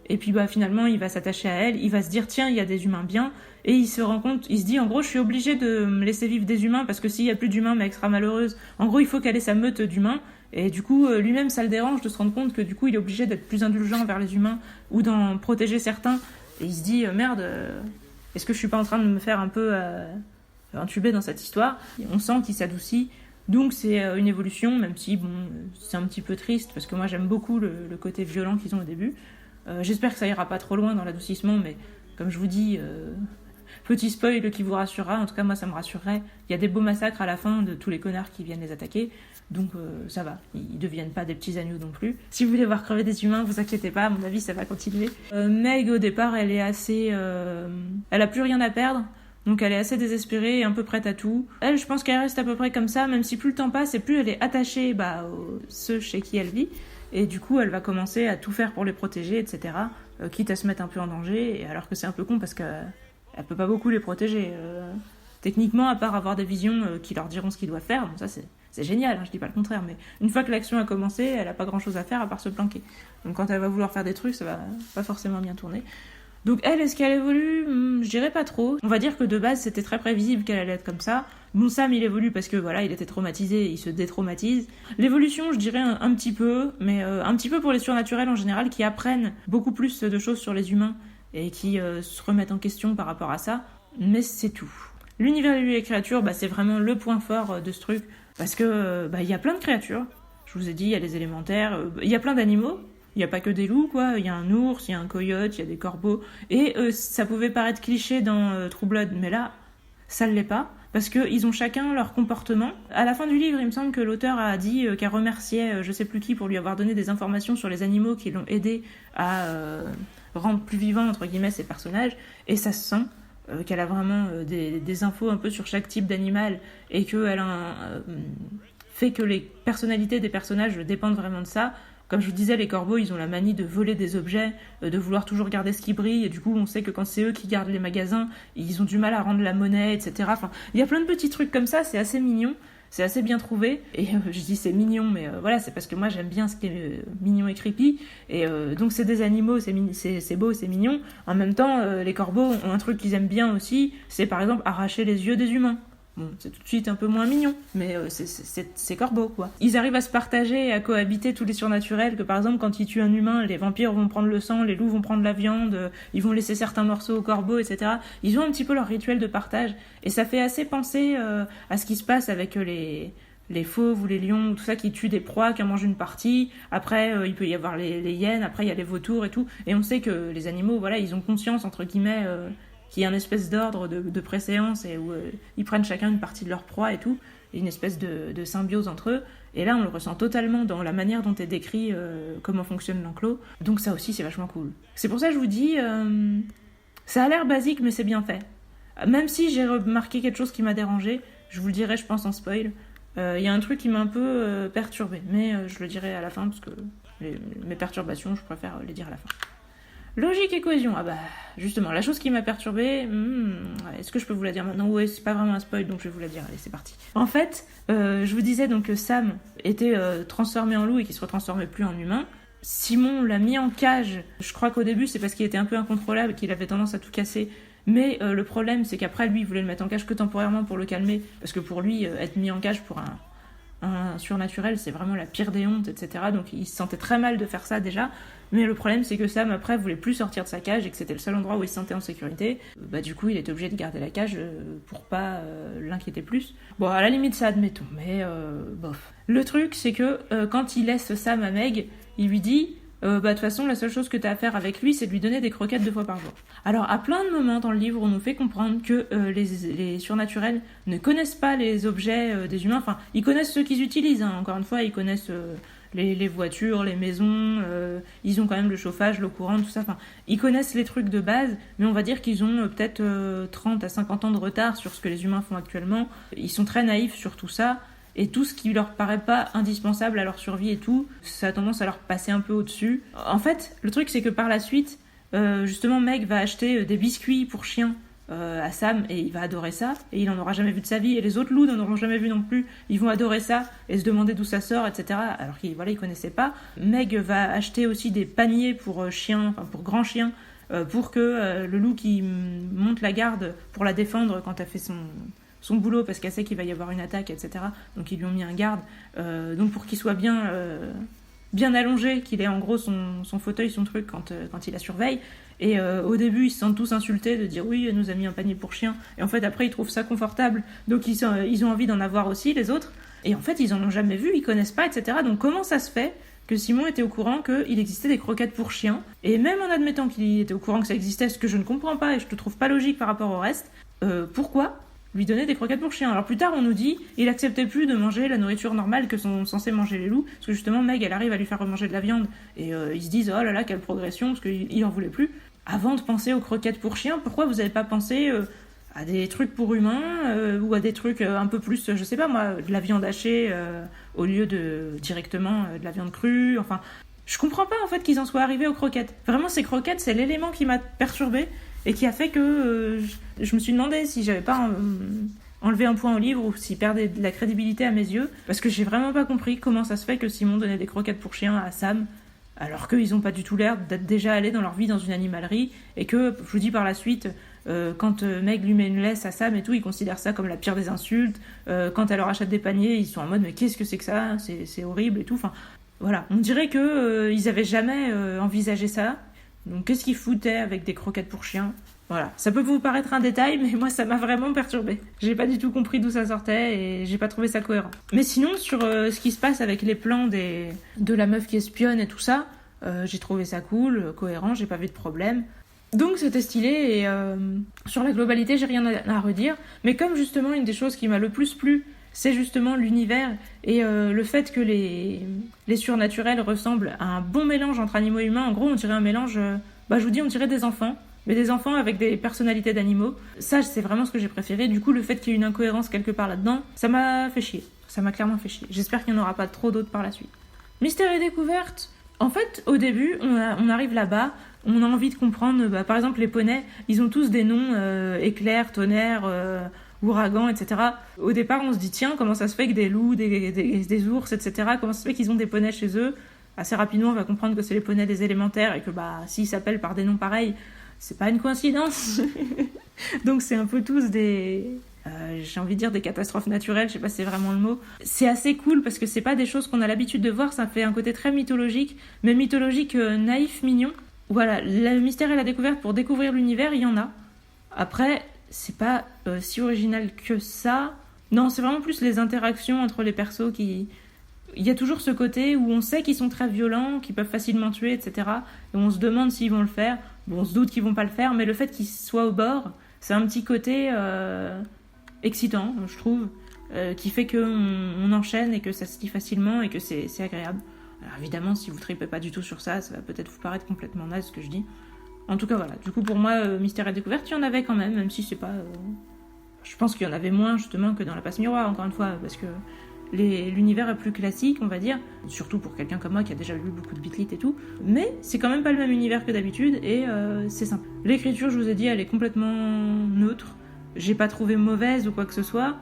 Et puis finalement, il va s'attacher à elle, il va se dire tiens, il y a des humains bien, et il se rend compte, il se dit en gros, je suis obligé de me laisser vivre des humains parce que s'il y a plus d'humains, Meg sera malheureuse. En gros, il faut qu'elle ait sa meute d'humains. Et du coup, lui-même, ça le dérange de se rendre compte que du coup, il est obligé d'être plus indulgent envers les humains ou d'en protéger certains. Et il se dit merde, est-ce que je suis pas en train de me faire un peu intuber dans cette histoire? Et on sent qu'il s'adoucit. Donc c'est une évolution, même si c'est un petit peu triste, parce que moi j'aime beaucoup le côté violent qu'ils ont au début. J'espère que ça ira pas trop loin dans l'adoucissement, mais comme je vous dis, petit spoil qui vous rassurera, en tout cas moi ça me rassurerait. Il y a des beaux massacres à la fin de tous les connards qui viennent les attaquer, donc ça va, ils deviennent pas des petits agneaux non plus. Si vous voulez voir crever des humains, vous inquiétez pas, à mon avis ça va continuer. Meg au départ elle est assez... elle a plus rien à perdre. Donc elle est assez désespérée et un peu prête à tout. Elle, je pense qu'elle reste à peu près comme ça, même si plus le temps passe et plus elle est attachée ceux chez qui elle vit. Et du coup, elle va commencer à tout faire pour les protéger, etc. Quitte à se mettre un peu en danger, alors que c'est un peu con parce qu'elle peut pas beaucoup les protéger. Techniquement, à part avoir des visions qui leur diront ce qu'ils doivent faire, bon, ça c'est génial, hein, je dis pas le contraire, mais une fois que l'action a commencé, elle a pas grand chose à faire à part se planquer. Donc quand elle va vouloir faire des trucs, ça va pas forcément bien tourner. Donc elle, est-ce qu'elle évolue ? Je dirais pas trop. On va dire que de base, c'était très prévisible qu'elle allait être comme ça. Bon, Sam, il évolue parce que voilà, il était traumatisé, il se détraumatise. L'évolution, je dirais un petit peu, mais un petit peu pour les surnaturels en général, qui apprennent beaucoup plus de choses sur les humains et qui se remettent en question par rapport à ça. Mais c'est tout. L'univers des les créatures, c'est vraiment le point fort de ce truc, parce que il y a plein de créatures. Je vous ai dit, il y a les élémentaires, il y a plein d'animaux. Il n'y a pas que des loups, quoi. Il y a un ours, il y a un coyote, il y a des corbeaux. Et ça pouvait paraître cliché dans True Blood, mais là, ça ne l'est pas. Parce qu'ils ont chacun leur comportement. À la fin du livre, il me semble que l'auteur a dit qu'elle remerciait je sais plus qui pour lui avoir donné des informations sur les animaux qui l'ont aidé à rendre plus vivant, entre guillemets, ses personnages. Et ça se sent qu'elle a vraiment des infos un peu sur chaque type d'animal et qu'elle a fait que les personnalités des personnages dépendent vraiment de ça. Comme je vous disais, les corbeaux, ils ont la manie de voler des objets, de vouloir toujours garder ce qui brille, et du coup, on sait que quand c'est eux qui gardent les magasins, ils ont du mal à rendre la monnaie, etc. Enfin, il y a plein de petits trucs comme ça, c'est assez mignon, c'est assez bien trouvé, et je dis c'est mignon, mais voilà, c'est parce que moi j'aime bien ce qui est mignon et creepy, et donc c'est des animaux, c'est beau, c'est mignon. En même temps, les corbeaux ont un truc qu'ils aiment bien aussi, c'est par exemple arracher les yeux des humains. Bon, c'est tout de suite un peu moins mignon, mais c'est corbeau, quoi. Ils arrivent à se partager et à cohabiter tous les surnaturels, que par exemple, quand ils tuent un humain, les vampires vont prendre le sang, les loups vont prendre la viande, ils vont laisser certains morceaux aux corbeaux, etc. Ils ont un petit peu leur rituel de partage, et ça fait assez penser à ce qui se passe avec les fauves ou les lions, ou tout ça, qui tuent des proies, qui en mangent une partie. Après, il peut y avoir les hyènes, après il y a les vautours et tout, et on sait que les animaux, voilà, ils ont conscience, entre guillemets... qu'il y a une espèce d'ordre de préséance et où ils prennent chacun une partie de leur proie et tout, et une espèce de symbiose entre eux. Et là, on le ressent totalement dans la manière dont est décrit comment fonctionne l'enclos. Donc ça aussi, c'est vachement cool. C'est pour ça que je vous dis, ça a l'air basique, mais c'est bien fait. Même si j'ai remarqué quelque chose qui m'a dérangé, je vous le dirai, je pense, en spoil. Il y a un truc qui m'a un peu perturbé, mais je le dirai à la fin, parce que mes perturbations, je préfère les dire à la fin. Logique et cohésion, justement, la chose qui m'a perturbée, est-ce que je peux vous la dire maintenant ? Ouais, c'est pas vraiment un spoil, donc je vais vous la dire, allez, c'est parti. En fait, je vous disais donc que Sam était transformé en loup et qu'il se retransformait plus en humain. Simon l'a mis en cage, je crois qu'au début c'est parce qu'il était un peu incontrôlable, qu'il avait tendance à tout casser, mais le problème c'est qu'après lui il voulait le mettre en cage que temporairement pour le calmer, parce que pour lui, être mis en cage pour un surnaturel, c'est vraiment la pire des hontes, etc. Donc il se sentait très mal de faire ça déjà. Mais le problème, c'est que Sam, après, voulait plus sortir de sa cage et que c'était le seul endroit où il se sentait en sécurité. Du coup, il était obligé de garder la cage pour pas l'inquiéter plus. Bon, à la limite, ça admettons, mais bof. Le truc, c'est que quand il laisse Sam à Meg, il lui dit de toute façon, la seule chose que t'as à faire avec lui, c'est de lui donner des croquettes 2 fois par jour. Alors, à plein de moments dans le livre, on nous fait comprendre que les surnaturels ne connaissent pas les objets des humains. Enfin, ils connaissent ceux qu'ils utilisent, hein. Encore une fois, ils connaissent... les voitures, les maisons, ils ont quand même le chauffage, l'eau courante, tout ça. Enfin, ils connaissent les trucs de base, mais on va dire qu'ils ont peut-être 30 à 50 ans de retard sur ce que les humains font actuellement. Ils sont très naïfs sur tout ça, et tout ce qui leur paraît pas indispensable à leur survie et tout, ça a tendance à leur passer un peu au-dessus. En fait, le truc, c'est que par la suite, justement, Meg va acheter des biscuits pour chiens à Sam, et il va adorer ça, et il en aura jamais vu de sa vie, et les autres loups n'en auront jamais vu non plus. Ils vont adorer ça et se demander d'où ça sort, etc. Alors qu'ils connaissaient pas. Meg va acheter aussi des paniers pour chiens, enfin pour grands chiens, pour que le loup qui monte la garde pour la défendre quand elle fait son boulot, parce qu'elle sait qu'il va y avoir une attaque, etc. Donc ils lui ont mis un garde, donc pour qu'il soit bien allongé, qu'il ait en gros son fauteuil, son truc quand il la surveille. Et au début, ils se sentent tous insultés de dire oui, elle nous a mis un panier pour chien. Et en fait, après, ils trouvent ça confortable. Donc, ils ont envie d'en avoir aussi, les autres. Et en fait, ils en ont jamais vu, ils connaissent pas, etc. Donc, comment ça se fait que Simon était au courant qu'il existait des croquettes pour chiens ? Et même en admettant qu'il était au courant que ça existait, ce que je ne comprends pas et je ne trouve pas logique par rapport au reste, pourquoi lui donner des croquettes pour chiens ? Alors plus tard, on nous dit il acceptait plus de manger la nourriture normale que sont censés manger les loups, parce que justement, Meg, elle arrive à lui faire remanger de la viande. Et ils se disent oh là là, quelle progression, parce qu'il en voulait plus. Avant de penser aux croquettes pour chiens, pourquoi vous n'avez pas pensé à des trucs pour humains ou à des trucs un peu plus, je sais pas moi, de la viande hachée au lieu de directement de la viande crue. Enfin, je comprends pas en fait qu'ils en soient arrivés aux croquettes. Vraiment, ces croquettes, c'est l'élément qui m'a perturbée et qui a fait que je me suis demandé si j'avais pas enlevé un point au livre ou s'il perdait de la crédibilité à mes yeux, parce que j'ai vraiment pas compris comment ça se fait que Simon donnait des croquettes pour chien à Sam, alors qu'ils ont pas du tout l'air d'être déjà allés dans leur vie dans une animalerie, et que, je vous dis par la suite, quand Meg lui met une laisse à Sam et tout, ils considèrent ça comme la pire des insultes. Quand elle leur achète des paniers, ils sont en mode mais qu'est-ce que c'est que ça, c'est horrible et tout. Enfin, voilà, on dirait que ils avaient jamais envisagé ça. Donc qu'est-ce qu'ils foutaient avec des croquettes pour chiens? Voilà, ça peut vous paraître un détail, mais moi ça m'a vraiment perturbée. J'ai pas du tout compris d'où ça sortait et j'ai pas trouvé ça cohérent. Mais sinon, sur ce qui se passe avec les plans de la meuf qui espionne et tout ça, j'ai trouvé ça cool, cohérent, j'ai pas vu de problème. Donc c'était stylé et sur la globalité j'ai rien à redire, mais comme justement une des choses qui m'a le plus plu c'est justement l'univers et le fait que les surnaturels ressemblent à un bon mélange entre animaux et humains. En gros on dirait un mélange, je vous dis on dirait des enfants, mais des enfants avec des personnalités d'animaux. Ça c'est vraiment ce que j'ai préféré, du coup le fait qu'il y ait une incohérence quelque part là-dedans, ça m'a fait chier, ça m'a clairement fait chier. J'espère qu'il n'y en aura pas trop d'autres par la suite. Mystère et découverte. En fait, au début, on arrive là-bas, on a envie de comprendre, par exemple, les poneys, ils ont tous des noms, éclair, tonnerre, ouragan, etc. Au départ, on se dit, tiens, comment ça se fait que des loups, des ours, etc., comment ça se fait qu'ils ont des poneys chez eux? Assez rapidement, on va comprendre que c'est les poneys des élémentaires et que s'ils s'appellent par des noms pareils, c'est pas une coïncidence. Donc c'est un peu tous des... j'ai envie de dire des catastrophes naturelles, je sais pas si c'est vraiment le mot. C'est assez cool parce que c'est pas des choses qu'on a l'habitude de voir, ça fait un côté très mythologique, mais mythologique naïf, mignon. Voilà, le mystère et la découverte, pour découvrir l'univers, il y en a. Après, c'est pas si original que ça. Non, c'est vraiment plus les interactions entre les persos qui... Il y a toujours ce côté où on sait qu'ils sont très violents, qu'ils peuvent facilement tuer, etc. Et on se demande s'ils vont le faire. Bon, on se doute qu'ils vont pas le faire, mais le fait qu'ils soient au bord, c'est un petit côté... excitant, je trouve, qui fait qu'on enchaîne et que ça se lit facilement et que c'est agréable. Alors évidemment, si vous tripez pas du tout sur ça, ça va peut-être vous paraître complètement naze ce que je dis. En tout cas, voilà. Du coup, pour moi, Mystère et découverte, il y en avait quand même si c'est pas... Je pense qu'il y en avait moins, justement, que dans La Passe Miroir, encore une fois, parce que l'univers est plus classique, on va dire, surtout pour quelqu'un comme moi qui a déjà lu beaucoup de Beatlit et tout, mais c'est quand même pas le même univers que d'habitude et c'est sympa. L'écriture, je vous ai dit, elle est complètement neutre. J'ai pas trouvé mauvaise ou quoi que ce soit,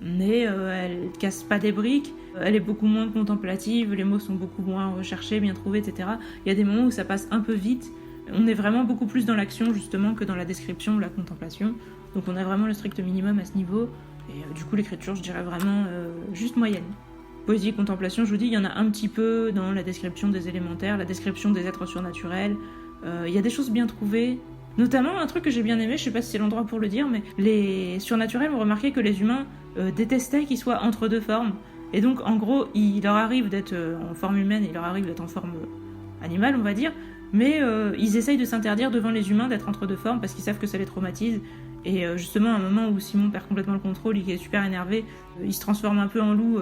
mais elle casse pas des briques, elle est beaucoup moins contemplative, les mots sont beaucoup moins recherchés, bien trouvés, etc. Il y a des moments où ça passe un peu vite, on est vraiment beaucoup plus dans l'action justement que dans la description ou la contemplation, donc on a vraiment le strict minimum à ce niveau, et du coup l'écriture je dirais vraiment juste moyenne. Poésie et contemplation, je vous dis, il y en a un petit peu dans la description des élémentaires, la description des êtres surnaturels, il y a des choses bien trouvées. Notamment, un truc que j'ai bien aimé, je sais pas si c'est l'endroit pour le dire, mais les surnaturels ont remarqué que les humains détestaient qu'ils soient entre deux formes. Et donc, en gros, il leur arrive d'être en forme humaine, il leur arrive d'être en forme animale, on va dire, mais ils essayent de s'interdire devant les humains d'être entre deux formes parce qu'ils savent que ça les traumatise. Et justement, à un moment où Simon perd complètement le contrôle, il est super énervé, il se transforme un peu en loup.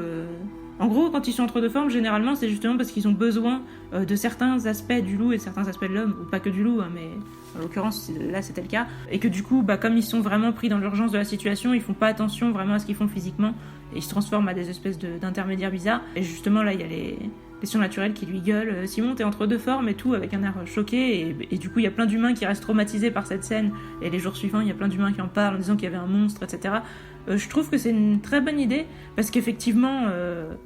En gros, quand ils sont entre deux formes, généralement, c'est justement parce qu'ils ont besoin de certains aspects du loup et de certains aspects de l'homme, ou pas que du loup, hein, mais en l'occurrence, là, c'était le cas. Et que du coup, comme ils sont vraiment pris dans l'urgence de la situation, ils font pas attention vraiment à ce qu'ils font physiquement, et ils se transforment à des espèces d'intermédiaires bizarres. Et justement, là, il y a les surnaturels qui lui gueulent « Simon, t'es entre deux formes » et tout, avec un air choqué. Et du coup, il y a plein d'humains qui restent traumatisés par cette scène. Et les jours suivants, il y a plein d'humains qui en parlent en disant qu'il y avait un monstre, etc. Je trouve que c'est une très bonne idée, parce qu'effectivement,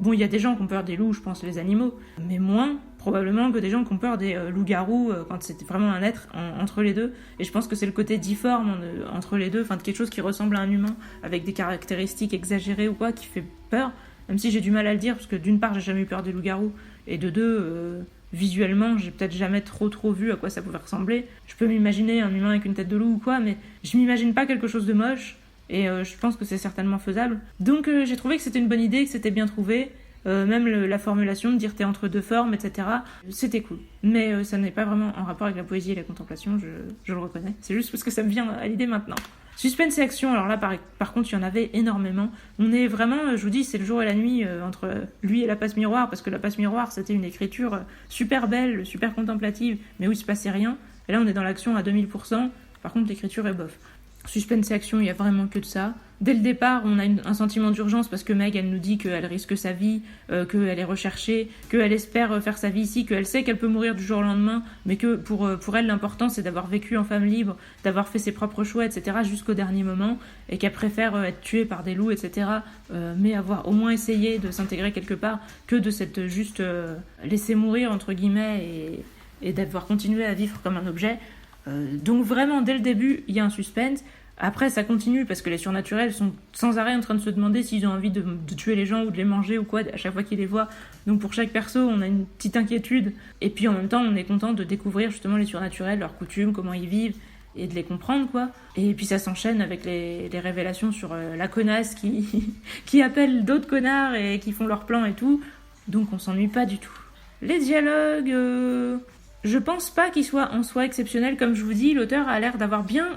il y a des gens qui ont peur des loups, je pense, les animaux, mais moins probablement que des gens qui ont peur des loups-garous quand c'est vraiment un être entre les deux. Et je pense que c'est le côté difforme entre les deux, enfin de quelque chose qui ressemble à un humain, avec des caractéristiques exagérées ou quoi, qui fait peur, même si j'ai du mal à le dire, parce que d'une part, j'ai jamais eu peur des loups-garous, et de deux... visuellement, j'ai peut-être jamais trop vu à quoi ça pouvait ressembler. Je peux m'imaginer un humain avec une tête de loup ou quoi, mais je m'imagine pas quelque chose de moche, et je pense que c'est certainement faisable. Donc j'ai trouvé que c'était une bonne idée, que c'était bien trouvé, même la formulation de dire t'es entre deux formes, etc. C'était cool. Mais ça n'est pas vraiment en rapport avec la poésie et la contemplation, je le reconnais. C'est juste parce que ça me vient à l'idée maintenant. Suspense et action, alors là par contre il y en avait énormément. On est vraiment, je vous dis, c'est le jour et la nuit entre lui et La Passe Miroir, parce que La Passe Miroir c'était une écriture super belle, super contemplative, mais où il se passait rien. Et là on est dans l'action à 2000%, par contre l'écriture est bof. Suspense et action, il y a vraiment que de ça. Dès le départ, on a un sentiment d'urgence parce que Meg, elle nous dit qu'elle risque sa vie, qu'elle est recherchée, qu'elle espère faire sa vie ici, qu'elle sait qu'elle peut mourir du jour au lendemain, mais que pour elle, l'important, c'est d'avoir vécu en femme libre, d'avoir fait ses propres choix, etc., jusqu'au dernier moment, et qu'elle préfère être tuée par des loups, etc., mais avoir au moins essayé de s'intégrer quelque part, que de s'être juste laissée mourir, entre guillemets, et d'avoir continué à vivre comme un objet. Donc vraiment, dès le début, il y a un suspense. Après, ça continue parce que les surnaturels sont sans arrêt en train de se demander s'ils ont envie de tuer les gens ou de les manger ou quoi à chaque fois qu'ils les voient. Donc pour chaque perso, on a une petite inquiétude. Et puis en même temps, on est content de découvrir justement les surnaturels, leurs coutumes, comment ils vivent et de les comprendre, quoi. Et puis ça s'enchaîne avec les révélations sur la connasse qui appelle d'autres connards et qui font leurs plans et tout. Donc on s'ennuie pas du tout. Les dialogues... Je pense pas qu'il soit en soi exceptionnel. Comme je vous dis, l'auteur a l'air d'avoir bien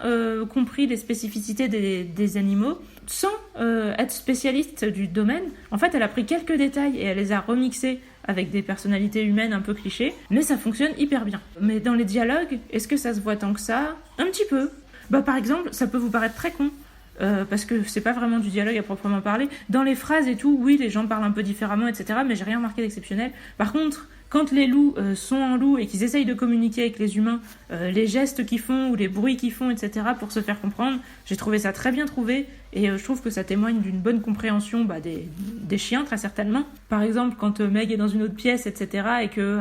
compris les spécificités des animaux, sans être spécialiste du domaine. En fait, elle a pris quelques détails et elle les a remixés avec des personnalités humaines un peu clichés, mais ça fonctionne hyper bien. Mais dans les dialogues, est-ce que ça se voit tant que ça ? Un petit peu. Par exemple, ça peut vous paraître très con, parce que c'est pas vraiment du dialogue à proprement parler. Dans les phrases et tout, oui, les gens parlent un peu différemment, etc., mais j'ai rien remarqué d'exceptionnel. Par contre, quand les loups sont en loup et qu'ils essayent de communiquer avec les humains, les gestes qu'ils font ou les bruits qu'ils font, etc., pour se faire comprendre, j'ai trouvé ça très bien trouvé et je trouve que ça témoigne d'une bonne compréhension des chiens, très certainement. Par exemple, quand Meg est dans une autre pièce, etc., et que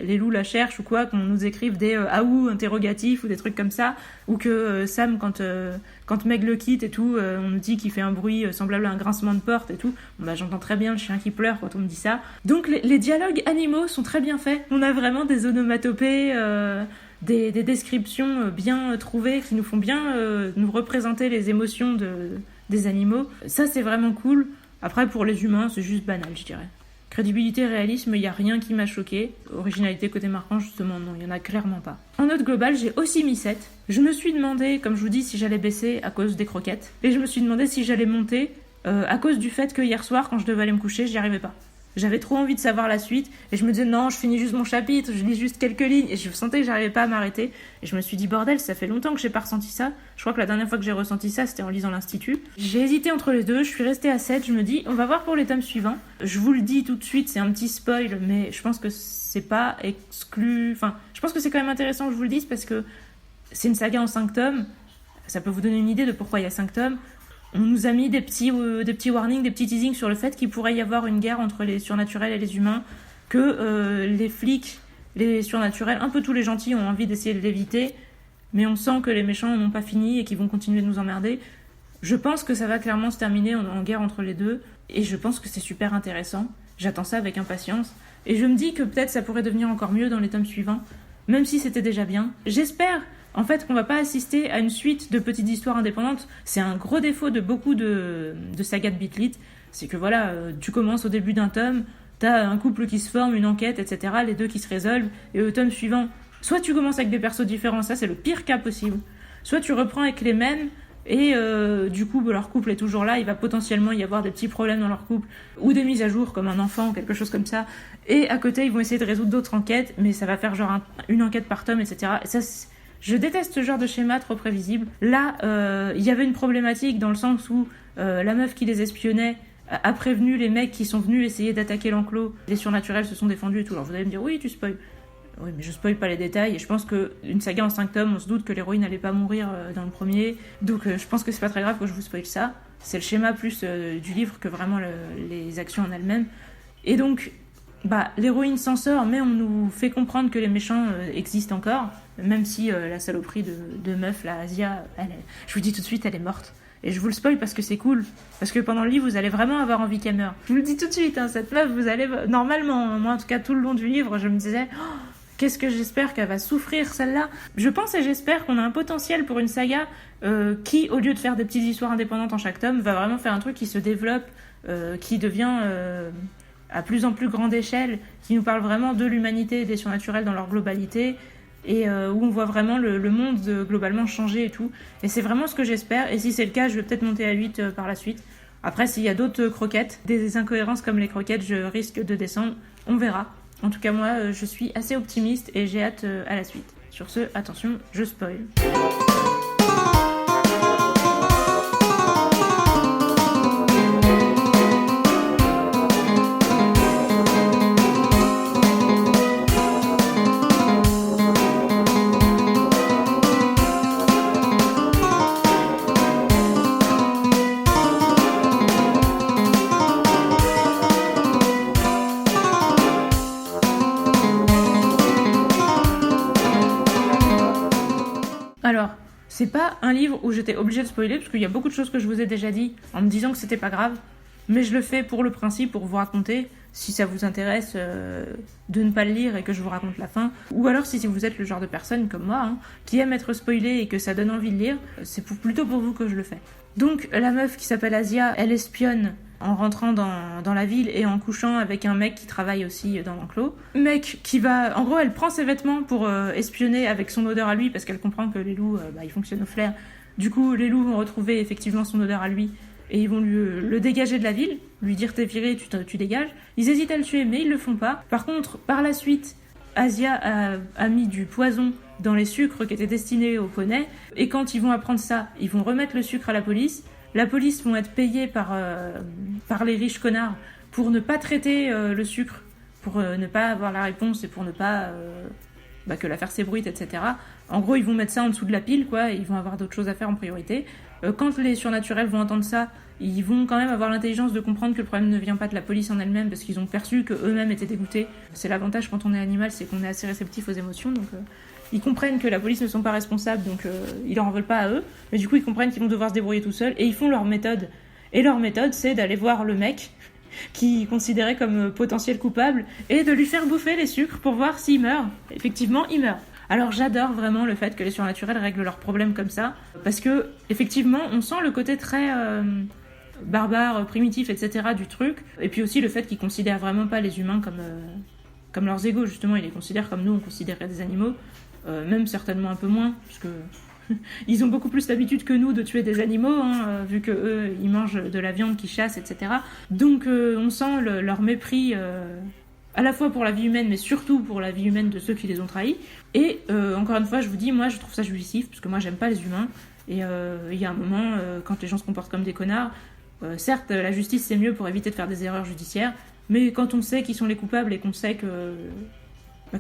les loups la cherchent ou quoi, qu'on nous écrive des aou interrogatifs ou des trucs comme ça, ou que Sam, quand Meg le quitte et tout, on nous dit qu'il fait un bruit semblable à un grincement de porte et tout. J'entends très bien le chien qui pleure quand on me dit ça. Donc les dialogues animaux sont très bien faits. On a vraiment des onomatopées, des descriptions bien trouvées qui nous font bien nous représenter les émotions des animaux. Ça, c'est vraiment cool. Après, pour les humains, c'est juste banal, je dirais. Crédibilité, réalisme, il n'y a rien qui m'a choqué. Originalité, côté marquant, justement, non, il n'y en a clairement pas. En note globale, j'ai aussi mis 7. Je me suis demandé, comme je vous dis, si j'allais baisser à cause des croquettes. Et je me suis demandé si j'allais monter à cause du fait que hier soir, quand je devais aller me coucher, j'y arrivais pas. J'avais trop envie de savoir la suite et je me disais non, je finis juste mon chapitre, je lis juste quelques lignes et je sentais que j'arrivais pas à m'arrêter et je me suis dit bordel, ça fait longtemps que j'ai pas ressenti ça. Je crois que la dernière fois que j'ai ressenti ça, c'était en lisant l'Institut. J'ai hésité entre les deux, je suis restée à 7, je me dis on va voir pour les tomes suivants. Je vous le dis tout de suite, c'est un petit spoil mais je pense que c'est pas exclu, enfin, je pense que c'est quand même intéressant que je vous le dise parce que c'est une saga en 5 tomes. Ça peut vous donner une idée de pourquoi il y a 5 tomes. On nous a mis des petits warnings, des petits teasings sur le fait qu'il pourrait y avoir une guerre entre les surnaturels et les humains, que les flics, les surnaturels, un peu tous les gentils ont envie d'essayer de l'éviter, mais on sent que les méchants n'ont pas fini et qu'ils vont continuer de nous emmerder. Je pense que ça va clairement se terminer en guerre entre les deux, et je pense que c'est super intéressant. J'attends ça avec impatience, et je me dis que peut-être ça pourrait devenir encore mieux dans les tomes suivants, même si c'était déjà bien. J'espère en fait qu'on va pas assister à une suite de petites histoires indépendantes. C'est un gros défaut de beaucoup de sagas de Beat Lit, c'est que voilà, tu commences au début d'un tome, t'as un couple qui se forme, une enquête, etc., les deux qui se résolvent, et au tome suivant, soit tu commences avec des persos différents, ça c'est le pire cas possible, soit tu reprends avec les mêmes, et du coup leur couple est toujours là, il va potentiellement y avoir des petits problèmes dans leur couple, ou des mises à jour comme un enfant, quelque chose comme ça, et à côté ils vont essayer de résoudre d'autres enquêtes, mais ça va faire genre une enquête par tome, etc., et ça je déteste ce genre de schéma trop prévisible. Là, il y avait une problématique dans le sens où la meuf qui les espionnait a prévenu les mecs qui sont venus essayer d'attaquer l'enclos. Les surnaturels se sont défendus et tout. Alors vous allez me dire, oui, tu spoil. Oui, mais je spoil pas les détails. Et je pense qu'une saga en 5 tomes, on se doute que l'héroïne n'allait pas mourir dans le premier. Donc je pense que c'est pas très grave que je vous spoil ça. C'est le schéma plus du livre que vraiment les actions en elles-mêmes. Et donc, l'héroïne s'en sort, mais on nous fait comprendre que les méchants existent encore. Même si la saloperie de meuf, la Asia, je vous dis tout de suite, elle est morte. Et je vous le spoil parce que c'est cool. Parce que pendant le livre, vous allez vraiment avoir envie qu'elle meure. Je vous le dis tout de suite, cette meuf, vous allez... Normalement, moi en tout cas, tout le long du livre, je me disais... qu'est-ce que j'espère qu'elle va souffrir, celle-là. Je pense et j'espère qu'on a un potentiel pour une saga qui, au lieu de faire des petites histoires indépendantes en chaque tome, va vraiment faire un truc qui se développe, qui devient... à plus en plus grande échelle, qui nous parle vraiment de l'humanité et des surnaturels dans leur globalité, et où on voit vraiment le monde globalement changer et tout. Et c'est vraiment ce que j'espère, et si c'est le cas, je vais peut-être monter à 8 par la suite. Après, s'il y a d'autres croquettes, des incohérences comme les croquettes, je risque de descendre, on verra. En tout cas, moi, je suis assez optimiste et j'ai hâte à la suite. Sur ce, attention, je spoil. C'est pas un livre où j'étais obligée de spoiler, parce qu'il y a beaucoup de choses que je vous ai déjà dit en me disant que c'était pas grave. Mais je le fais pour le principe, pour vous raconter, si ça vous intéresse de ne pas le lire et que je vous raconte la fin. Ou alors si vous êtes le genre de personne comme moi, qui aime être spoilée et que ça donne envie de lire, c'est plutôt pour vous que je le fais. Donc la meuf qui s'appelle Asia, elle espionne en rentrant dans la ville et en couchant avec un mec qui travaille aussi dans l'enclos. Mec qui va... En gros, elle prend ses vêtements pour espionner avec son odeur à lui, parce qu'elle comprend que les loups, ils fonctionnent au flair. Du coup, les loups vont retrouver effectivement son odeur à lui, et ils vont le dégager de la ville, lui dire t'es viré, tu dégages. Ils hésitent à le tuer, mais ils le font pas. Par contre, par la suite, Asia a mis du poison dans les sucres qui étaient destinés aux poneys, et quand ils vont apprendre ça, ils vont remettre le sucre à la police. La police vont être payés par les riches connards pour ne pas traiter le sucre, pour ne pas avoir la réponse et pour ne pas que l'affaire s'ébruite, etc. En gros, ils vont mettre ça en dessous de la pile, quoi, et ils vont avoir d'autres choses à faire en priorité. Quand les surnaturels vont entendre ça, ils vont quand même avoir l'intelligence de comprendre que le problème ne vient pas de la police en elle-même, parce qu'ils ont perçu qu'eux-mêmes étaient dégoûtés. C'est l'avantage quand on est animal, c'est qu'on est assez réceptif aux émotions, donc ils comprennent que la police ne sont pas responsables, donc ils leur en veulent pas à eux, mais du coup ils comprennent qu'ils vont devoir se débrouiller tout seuls, et ils font leur méthode. Et leur méthode, c'est d'aller voir le mec qui considérait comme potentiel coupable, et de lui faire bouffer les sucres pour voir s'il meurt. Effectivement, il meurt. Alors j'adore vraiment le fait que les surnaturels règlent leurs problèmes comme ça, parce que effectivement on sent le côté très barbare, primitif, etc. du truc, et puis aussi le fait qu'ils considèrent vraiment pas les humains comme leurs égaux, justement, ils les considèrent comme nous on considérait des animaux, même certainement un peu moins, puisque ils ont beaucoup plus l'habitude que nous de tuer des animaux, vu que eux ils mangent de la viande qu'ils chassent, etc. Donc on sent leur mépris à la fois pour la vie humaine, mais surtout pour la vie humaine de ceux qui les ont trahis. Et encore une fois, je vous dis, moi je trouve ça jouissif, parce que moi j'aime pas les humains, et il y a un moment, quand les gens se comportent comme des connards, certes la justice c'est mieux pour éviter de faire des erreurs judiciaires, mais quand on sait qui sont les coupables et qu'on sait que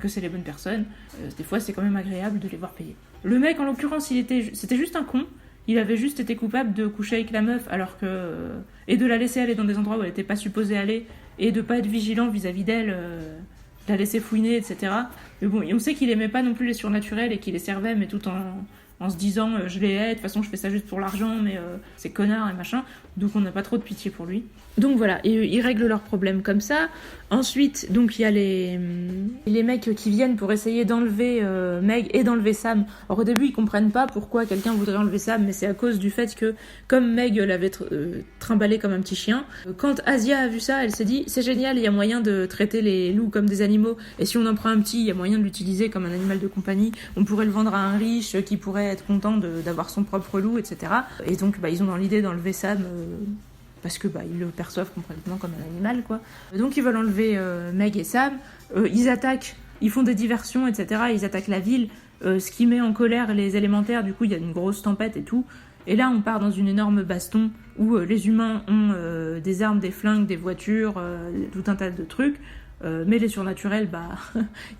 c'est les bonnes personnes, des fois c'est quand même agréable de les voir payer. Le mec en l'occurrence, c'était juste un con, il avait juste été coupable de coucher avec la meuf alors que et de la laisser aller dans des endroits où elle n'était pas supposée aller, et de pas être vigilant vis-à-vis d'elle, de la laisser fouiner, etc. Mais bon, on sait qu'il aimait pas non plus les surnaturels et qu'il les servait, mais tout en se disant je les hais, de toute façon je fais ça juste pour l'argent, mais c'est connard et machin, donc on n'a pas trop de pitié pour lui. Donc voilà, et ils règlent leurs problèmes comme ça. Ensuite, donc il y a les mecs qui viennent pour essayer d'enlever Meg et d'enlever Sam. Alors au début ils comprennent pas pourquoi quelqu'un voudrait enlever Sam, mais c'est à cause du fait que comme Meg l'avait trimballé comme un petit chien, quand Asia a vu ça, elle s'est dit c'est génial, il y a moyen de traiter les loups comme des animaux, et si on en prend un petit, il y a moyen de l'utiliser comme un animal de compagnie, on pourrait le vendre à un riche qui pourrait être content d'avoir son propre loup, etc. Et donc ils ont dans l'idée d'enlever Sam parce que ils le perçoivent complètement comme un animal, quoi. Donc ils veulent enlever Meg et Sam, ils attaquent, ils font des diversions, etc. Ils attaquent la ville, ce qui met en colère les élémentaires, du coup il y a une grosse tempête et tout. Et là on part dans une énorme baston où les humains ont des armes, des flingues, des voitures, tout un tas de trucs, mais les surnaturels,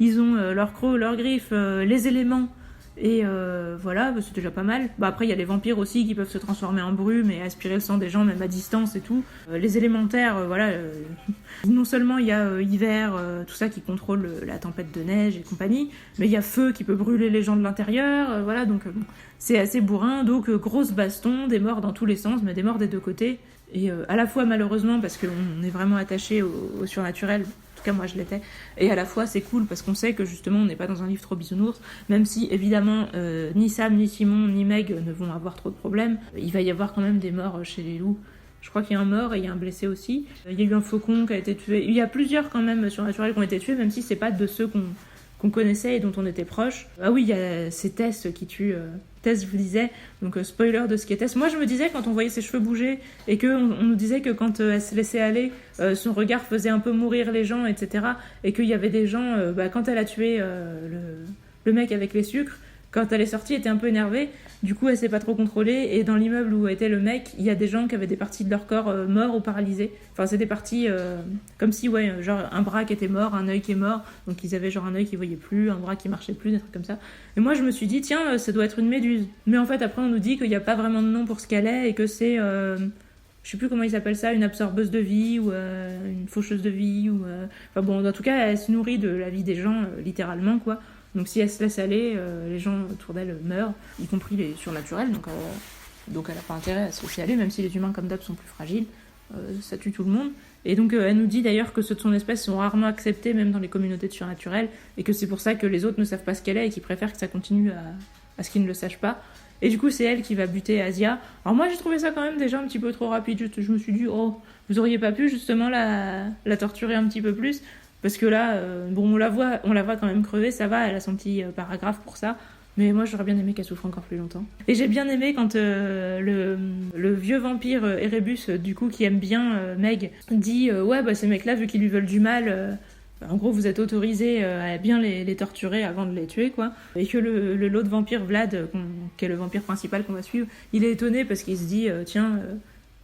ils ont leurs crocs, leurs griffes, les éléments. Et voilà, c'est déjà pas mal. Après il y a les vampires aussi qui peuvent se transformer en brume et aspirer le sang des gens même à distance et tout. Les élémentaires, voilà, non seulement il y a hiver, tout ça qui contrôle la tempête de neige et compagnie, mais il y a feu qui peut brûler les gens de l'intérieur, voilà, donc c'est assez bourrin. Donc grosse baston, des morts dans tous les sens, mais des morts des deux côtés. Et à la fois malheureusement parce qu'on est vraiment attaché au surnaturel, en tout cas moi je l'étais, et à la fois c'est cool parce qu'on sait que justement on n'est pas dans un livre trop bisounours, même si évidemment ni Sam, ni Simon, ni Meg ne vont avoir trop de problèmes. Il va y avoir quand même des morts chez les loups. Je crois qu'il y a un mort et il y a un blessé aussi. Il y a eu un faucon qui a été tué. Il y a plusieurs quand même surnaturels qui ont été tués, même si c'est pas de ceux qu'on connaissait et dont on était proche. Ah oui, il y a c'est Tess qui tue... Tess, je vous disais, donc spoiler de ce qu'est Tess. Moi, je me disais, quand on voyait ses cheveux bouger, et qu'on nous disait que quand elle se laissait aller, son regard faisait un peu mourir les gens, etc., et qu'il y avait des gens, quand elle a tué le mec avec les sucres, quand elle est sortie, elle était un peu énervée, du coup, elle s'est pas trop contrôlée, et dans l'immeuble où était le mec, il y a des gens qui avaient des parties de leur corps morts ou paralysées. Enfin, c'est des parties comme si, genre un bras qui était mort, un œil qui est mort, donc ils avaient genre un œil qui voyait plus, un bras qui marchait plus, des trucs comme ça. Et moi, je me suis dit, tiens, ça doit être une méduse. Mais en fait, après, on nous dit qu'il n'y a pas vraiment de nom pour ce qu'elle est, et que c'est, je sais plus comment ils appellent ça, une absorbeuse de vie, ou une faucheuse de vie, ou... Enfin bon, en tout cas, elle se nourrit de la vie des gens, littéralement, quoi. Donc si elle se laisse aller, les gens autour d'elle meurent, y compris les surnaturels, donc elle n'a pas intérêt à se laisser aller, même si les humains comme d'hab sont plus fragiles, ça tue tout le monde. Et donc elle nous dit d'ailleurs que ceux de son espèce sont rarement acceptés, même dans les communautés de surnaturels, et que c'est pour ça que les autres ne savent pas ce qu'elle est, et qu'ils préfèrent que ça continue à ce qu'ils ne le sachent pas. Et du coup, c'est elle qui va buter Asia. Alors moi, j'ai trouvé ça quand même déjà un petit peu trop rapide. Je me suis dit, oh, vous auriez pas pu justement la torturer un petit peu plus, parce que là, bon, on la voit quand même crever, ça va, elle a son petit paragraphe pour ça. Mais moi, j'aurais bien aimé qu'elle souffre encore plus longtemps. Et j'ai bien aimé quand le vieux vampire Erebus, du coup, qui aime bien Meg, dit ouais, bah ces mecs-là, vu qu'ils lui veulent du mal, en gros, vous êtes autorisés à bien les torturer avant de les tuer, quoi. Et que l'autre vampire, Vlad, qui est le vampire principal qu'on va suivre, il est étonné parce qu'il se dit tiens,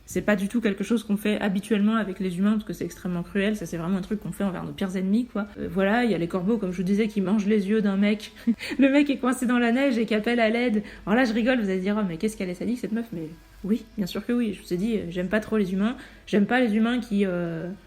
c'est pas du tout quelque chose qu'on fait habituellement avec les humains parce que c'est extrêmement cruel, ça c'est vraiment un truc qu'on fait envers nos pires ennemis, quoi. Voilà, il y a les corbeaux, comme je vous disais, qui mangent les yeux d'un mec. Le mec est coincé dans la neige et qui appelle à l'aide. Alors là, je rigole, vous allez dire, oh, mais qu'est-ce qu'elle est sadique cette meuf, mais oui, bien sûr que oui. Je vous ai dit, j'aime pas trop les humains. J'aime pas les humains qui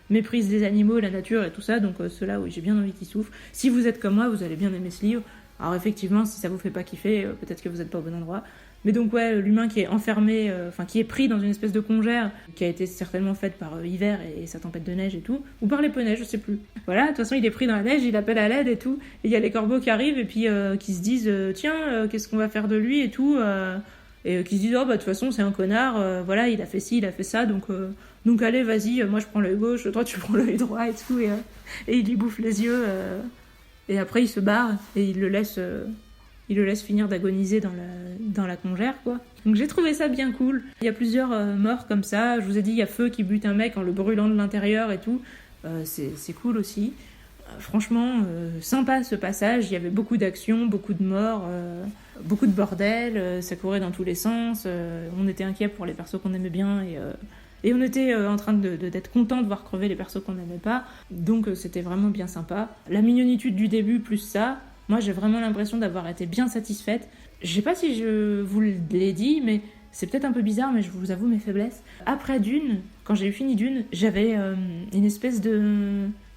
méprisent les animaux, la nature et tout ça. Donc ceux-là, oui, j'ai bien envie qu'ils souffrent. Si vous êtes comme moi, vous allez bien aimer ce livre. Alors effectivement, si ça vous fait pas kiffer, peut-être que vous êtes pas au bon endroit. Mais donc ouais, l'humain qui est enfermé, qui est pris dans une espèce de congère, qui a été certainement faite par Hiver et sa tempête de neige et tout, ou par les poneys, je sais plus. Voilà, de toute façon il est pris dans la neige, il appelle à l'aide et tout, et il y a les corbeaux qui arrivent et puis qui se disent tiens, qu'est-ce qu'on va faire de lui et tout, et qui se disent oh bah de toute façon c'est un connard, voilà, il a fait ci, il a fait ça, donc allez vas-y, moi je prends l'œil gauche, toi tu prends l'œil droit et tout, et il lui bouffe les yeux, et après il se barre et il le laisse finir d'agoniser dans la congère, quoi. Donc j'ai trouvé ça bien cool. Il y a plusieurs morts comme ça. Je vous ai dit, il y a Feu qui bute un mec en le brûlant de l'intérieur et tout. C'est cool aussi. Franchement, sympa ce passage. Il y avait beaucoup d'action, beaucoup de morts, beaucoup de bordel. Ça courait dans tous les sens. On était inquiets pour les persos qu'on aimait bien et on était en train d'être content de voir crever les persos qu'on n'aimait pas. Donc c'était vraiment bien sympa. La mignonitude du début plus ça. Moi, j'ai vraiment l'impression d'avoir été bien satisfaite. Je sais pas si je vous l'ai dit, mais c'est peut-être un peu bizarre, mais je vous avoue mes faiblesses. Après Dune, quand j'ai eu fini Dune, j'avais une espèce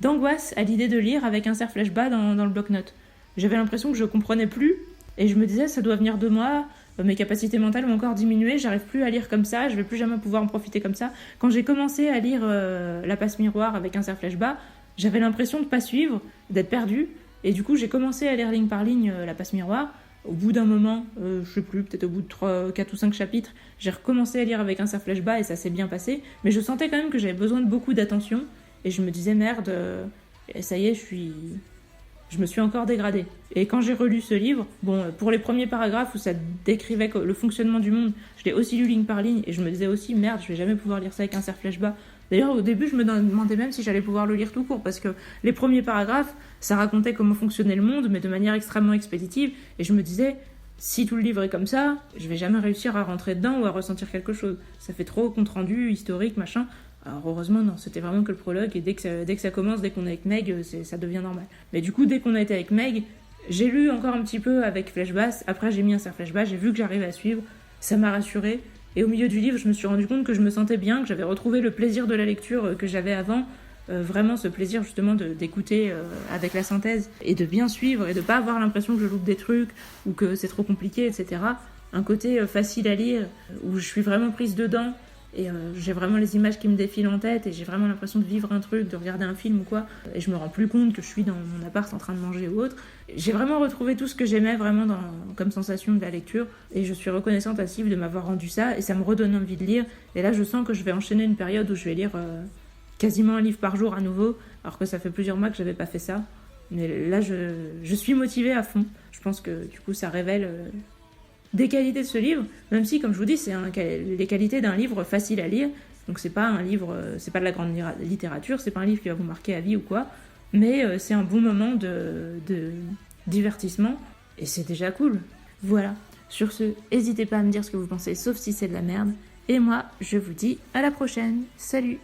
d'angoisse à l'idée de lire avec un cerf-flèche bas dans le bloc-notes. J'avais l'impression que je comprenais plus, et je me disais, ça doit venir de moi, mes capacités mentales ont encore diminué, j'arrive plus à lire comme ça, je vais plus jamais pouvoir en profiter comme ça. Quand j'ai commencé à lire La Passe Miroir avec un cerf-flèche bas, j'avais l'impression de pas suivre, d'être perdue. Et du coup, j'ai commencé à lire ligne par ligne La Passe Miroir. Au bout d'un moment, je sais plus, peut-être au bout de 4 ou 5 chapitres, j'ai recommencé à lire avec un cerf-flèche bas et ça s'est bien passé. Mais je sentais quand même que j'avais besoin de beaucoup d'attention. Et je me disais, merde, ça y est, je me suis encore dégradée. Et quand j'ai relu ce livre, bon, pour les premiers paragraphes où ça décrivait le fonctionnement du monde, je l'ai aussi lu ligne par ligne et je me disais aussi, merde, je vais jamais pouvoir lire ça avec un cerf-flèche bas. D'ailleurs, au début, je me demandais même si j'allais pouvoir le lire tout court, parce que les premiers paragraphes, ça racontait comment fonctionnait le monde, mais de manière extrêmement expéditive, et je me disais, si tout le livre est comme ça, je vais jamais réussir à rentrer dedans ou à ressentir quelque chose. Ça fait trop compte-rendu, historique, machin. Alors heureusement, non, c'était vraiment que le prologue, et dès que ça commence, dès qu'on est avec Meg, ça devient normal. Mais du coup, dès qu'on a été avec Meg, j'ai lu encore un petit peu avec Flèche Basse, après j'ai mis un cerf-flèche bas, j'ai vu que j'arrivais à suivre, ça m'a rassurée. Et au milieu du livre, je me suis rendu compte que je me sentais bien, que j'avais retrouvé le plaisir de la lecture que j'avais avant. Vraiment ce plaisir justement d'écouter avec la synthèse et de bien suivre et de pas avoir l'impression que je loupe des trucs ou que c'est trop compliqué, etc. Un côté facile à lire où je suis vraiment prise dedans et j'ai vraiment les images qui me défilent en tête et j'ai vraiment l'impression de vivre un truc, de regarder un film ou quoi. Et je me rends plus compte que je suis dans mon appart en train de manger ou autre. J'ai vraiment retrouvé tout ce que j'aimais vraiment comme sensation de la lecture et je suis reconnaissante à Steve de m'avoir rendu ça et ça me redonne envie de lire. Et là je sens que je vais enchaîner une période où je vais lire quasiment un livre par jour à nouveau, alors que ça fait plusieurs mois que j'avais pas fait ça. Mais là je suis motivée à fond. Je pense que du coup ça révèle des qualités de ce livre, même si, comme je vous dis, c'est les qualités d'un livre facile à lire. Donc c'est pas un livre, c'est pas de la grande littérature, c'est pas un livre qui va vous marquer à vie ou quoi, mais c'est un bon moment de divertissement et c'est déjà cool. Voilà. Sur ce, n'hésitez pas à me dire ce que vous pensez, sauf si c'est de la merde. Et moi, je vous dis à la prochaine. Salut!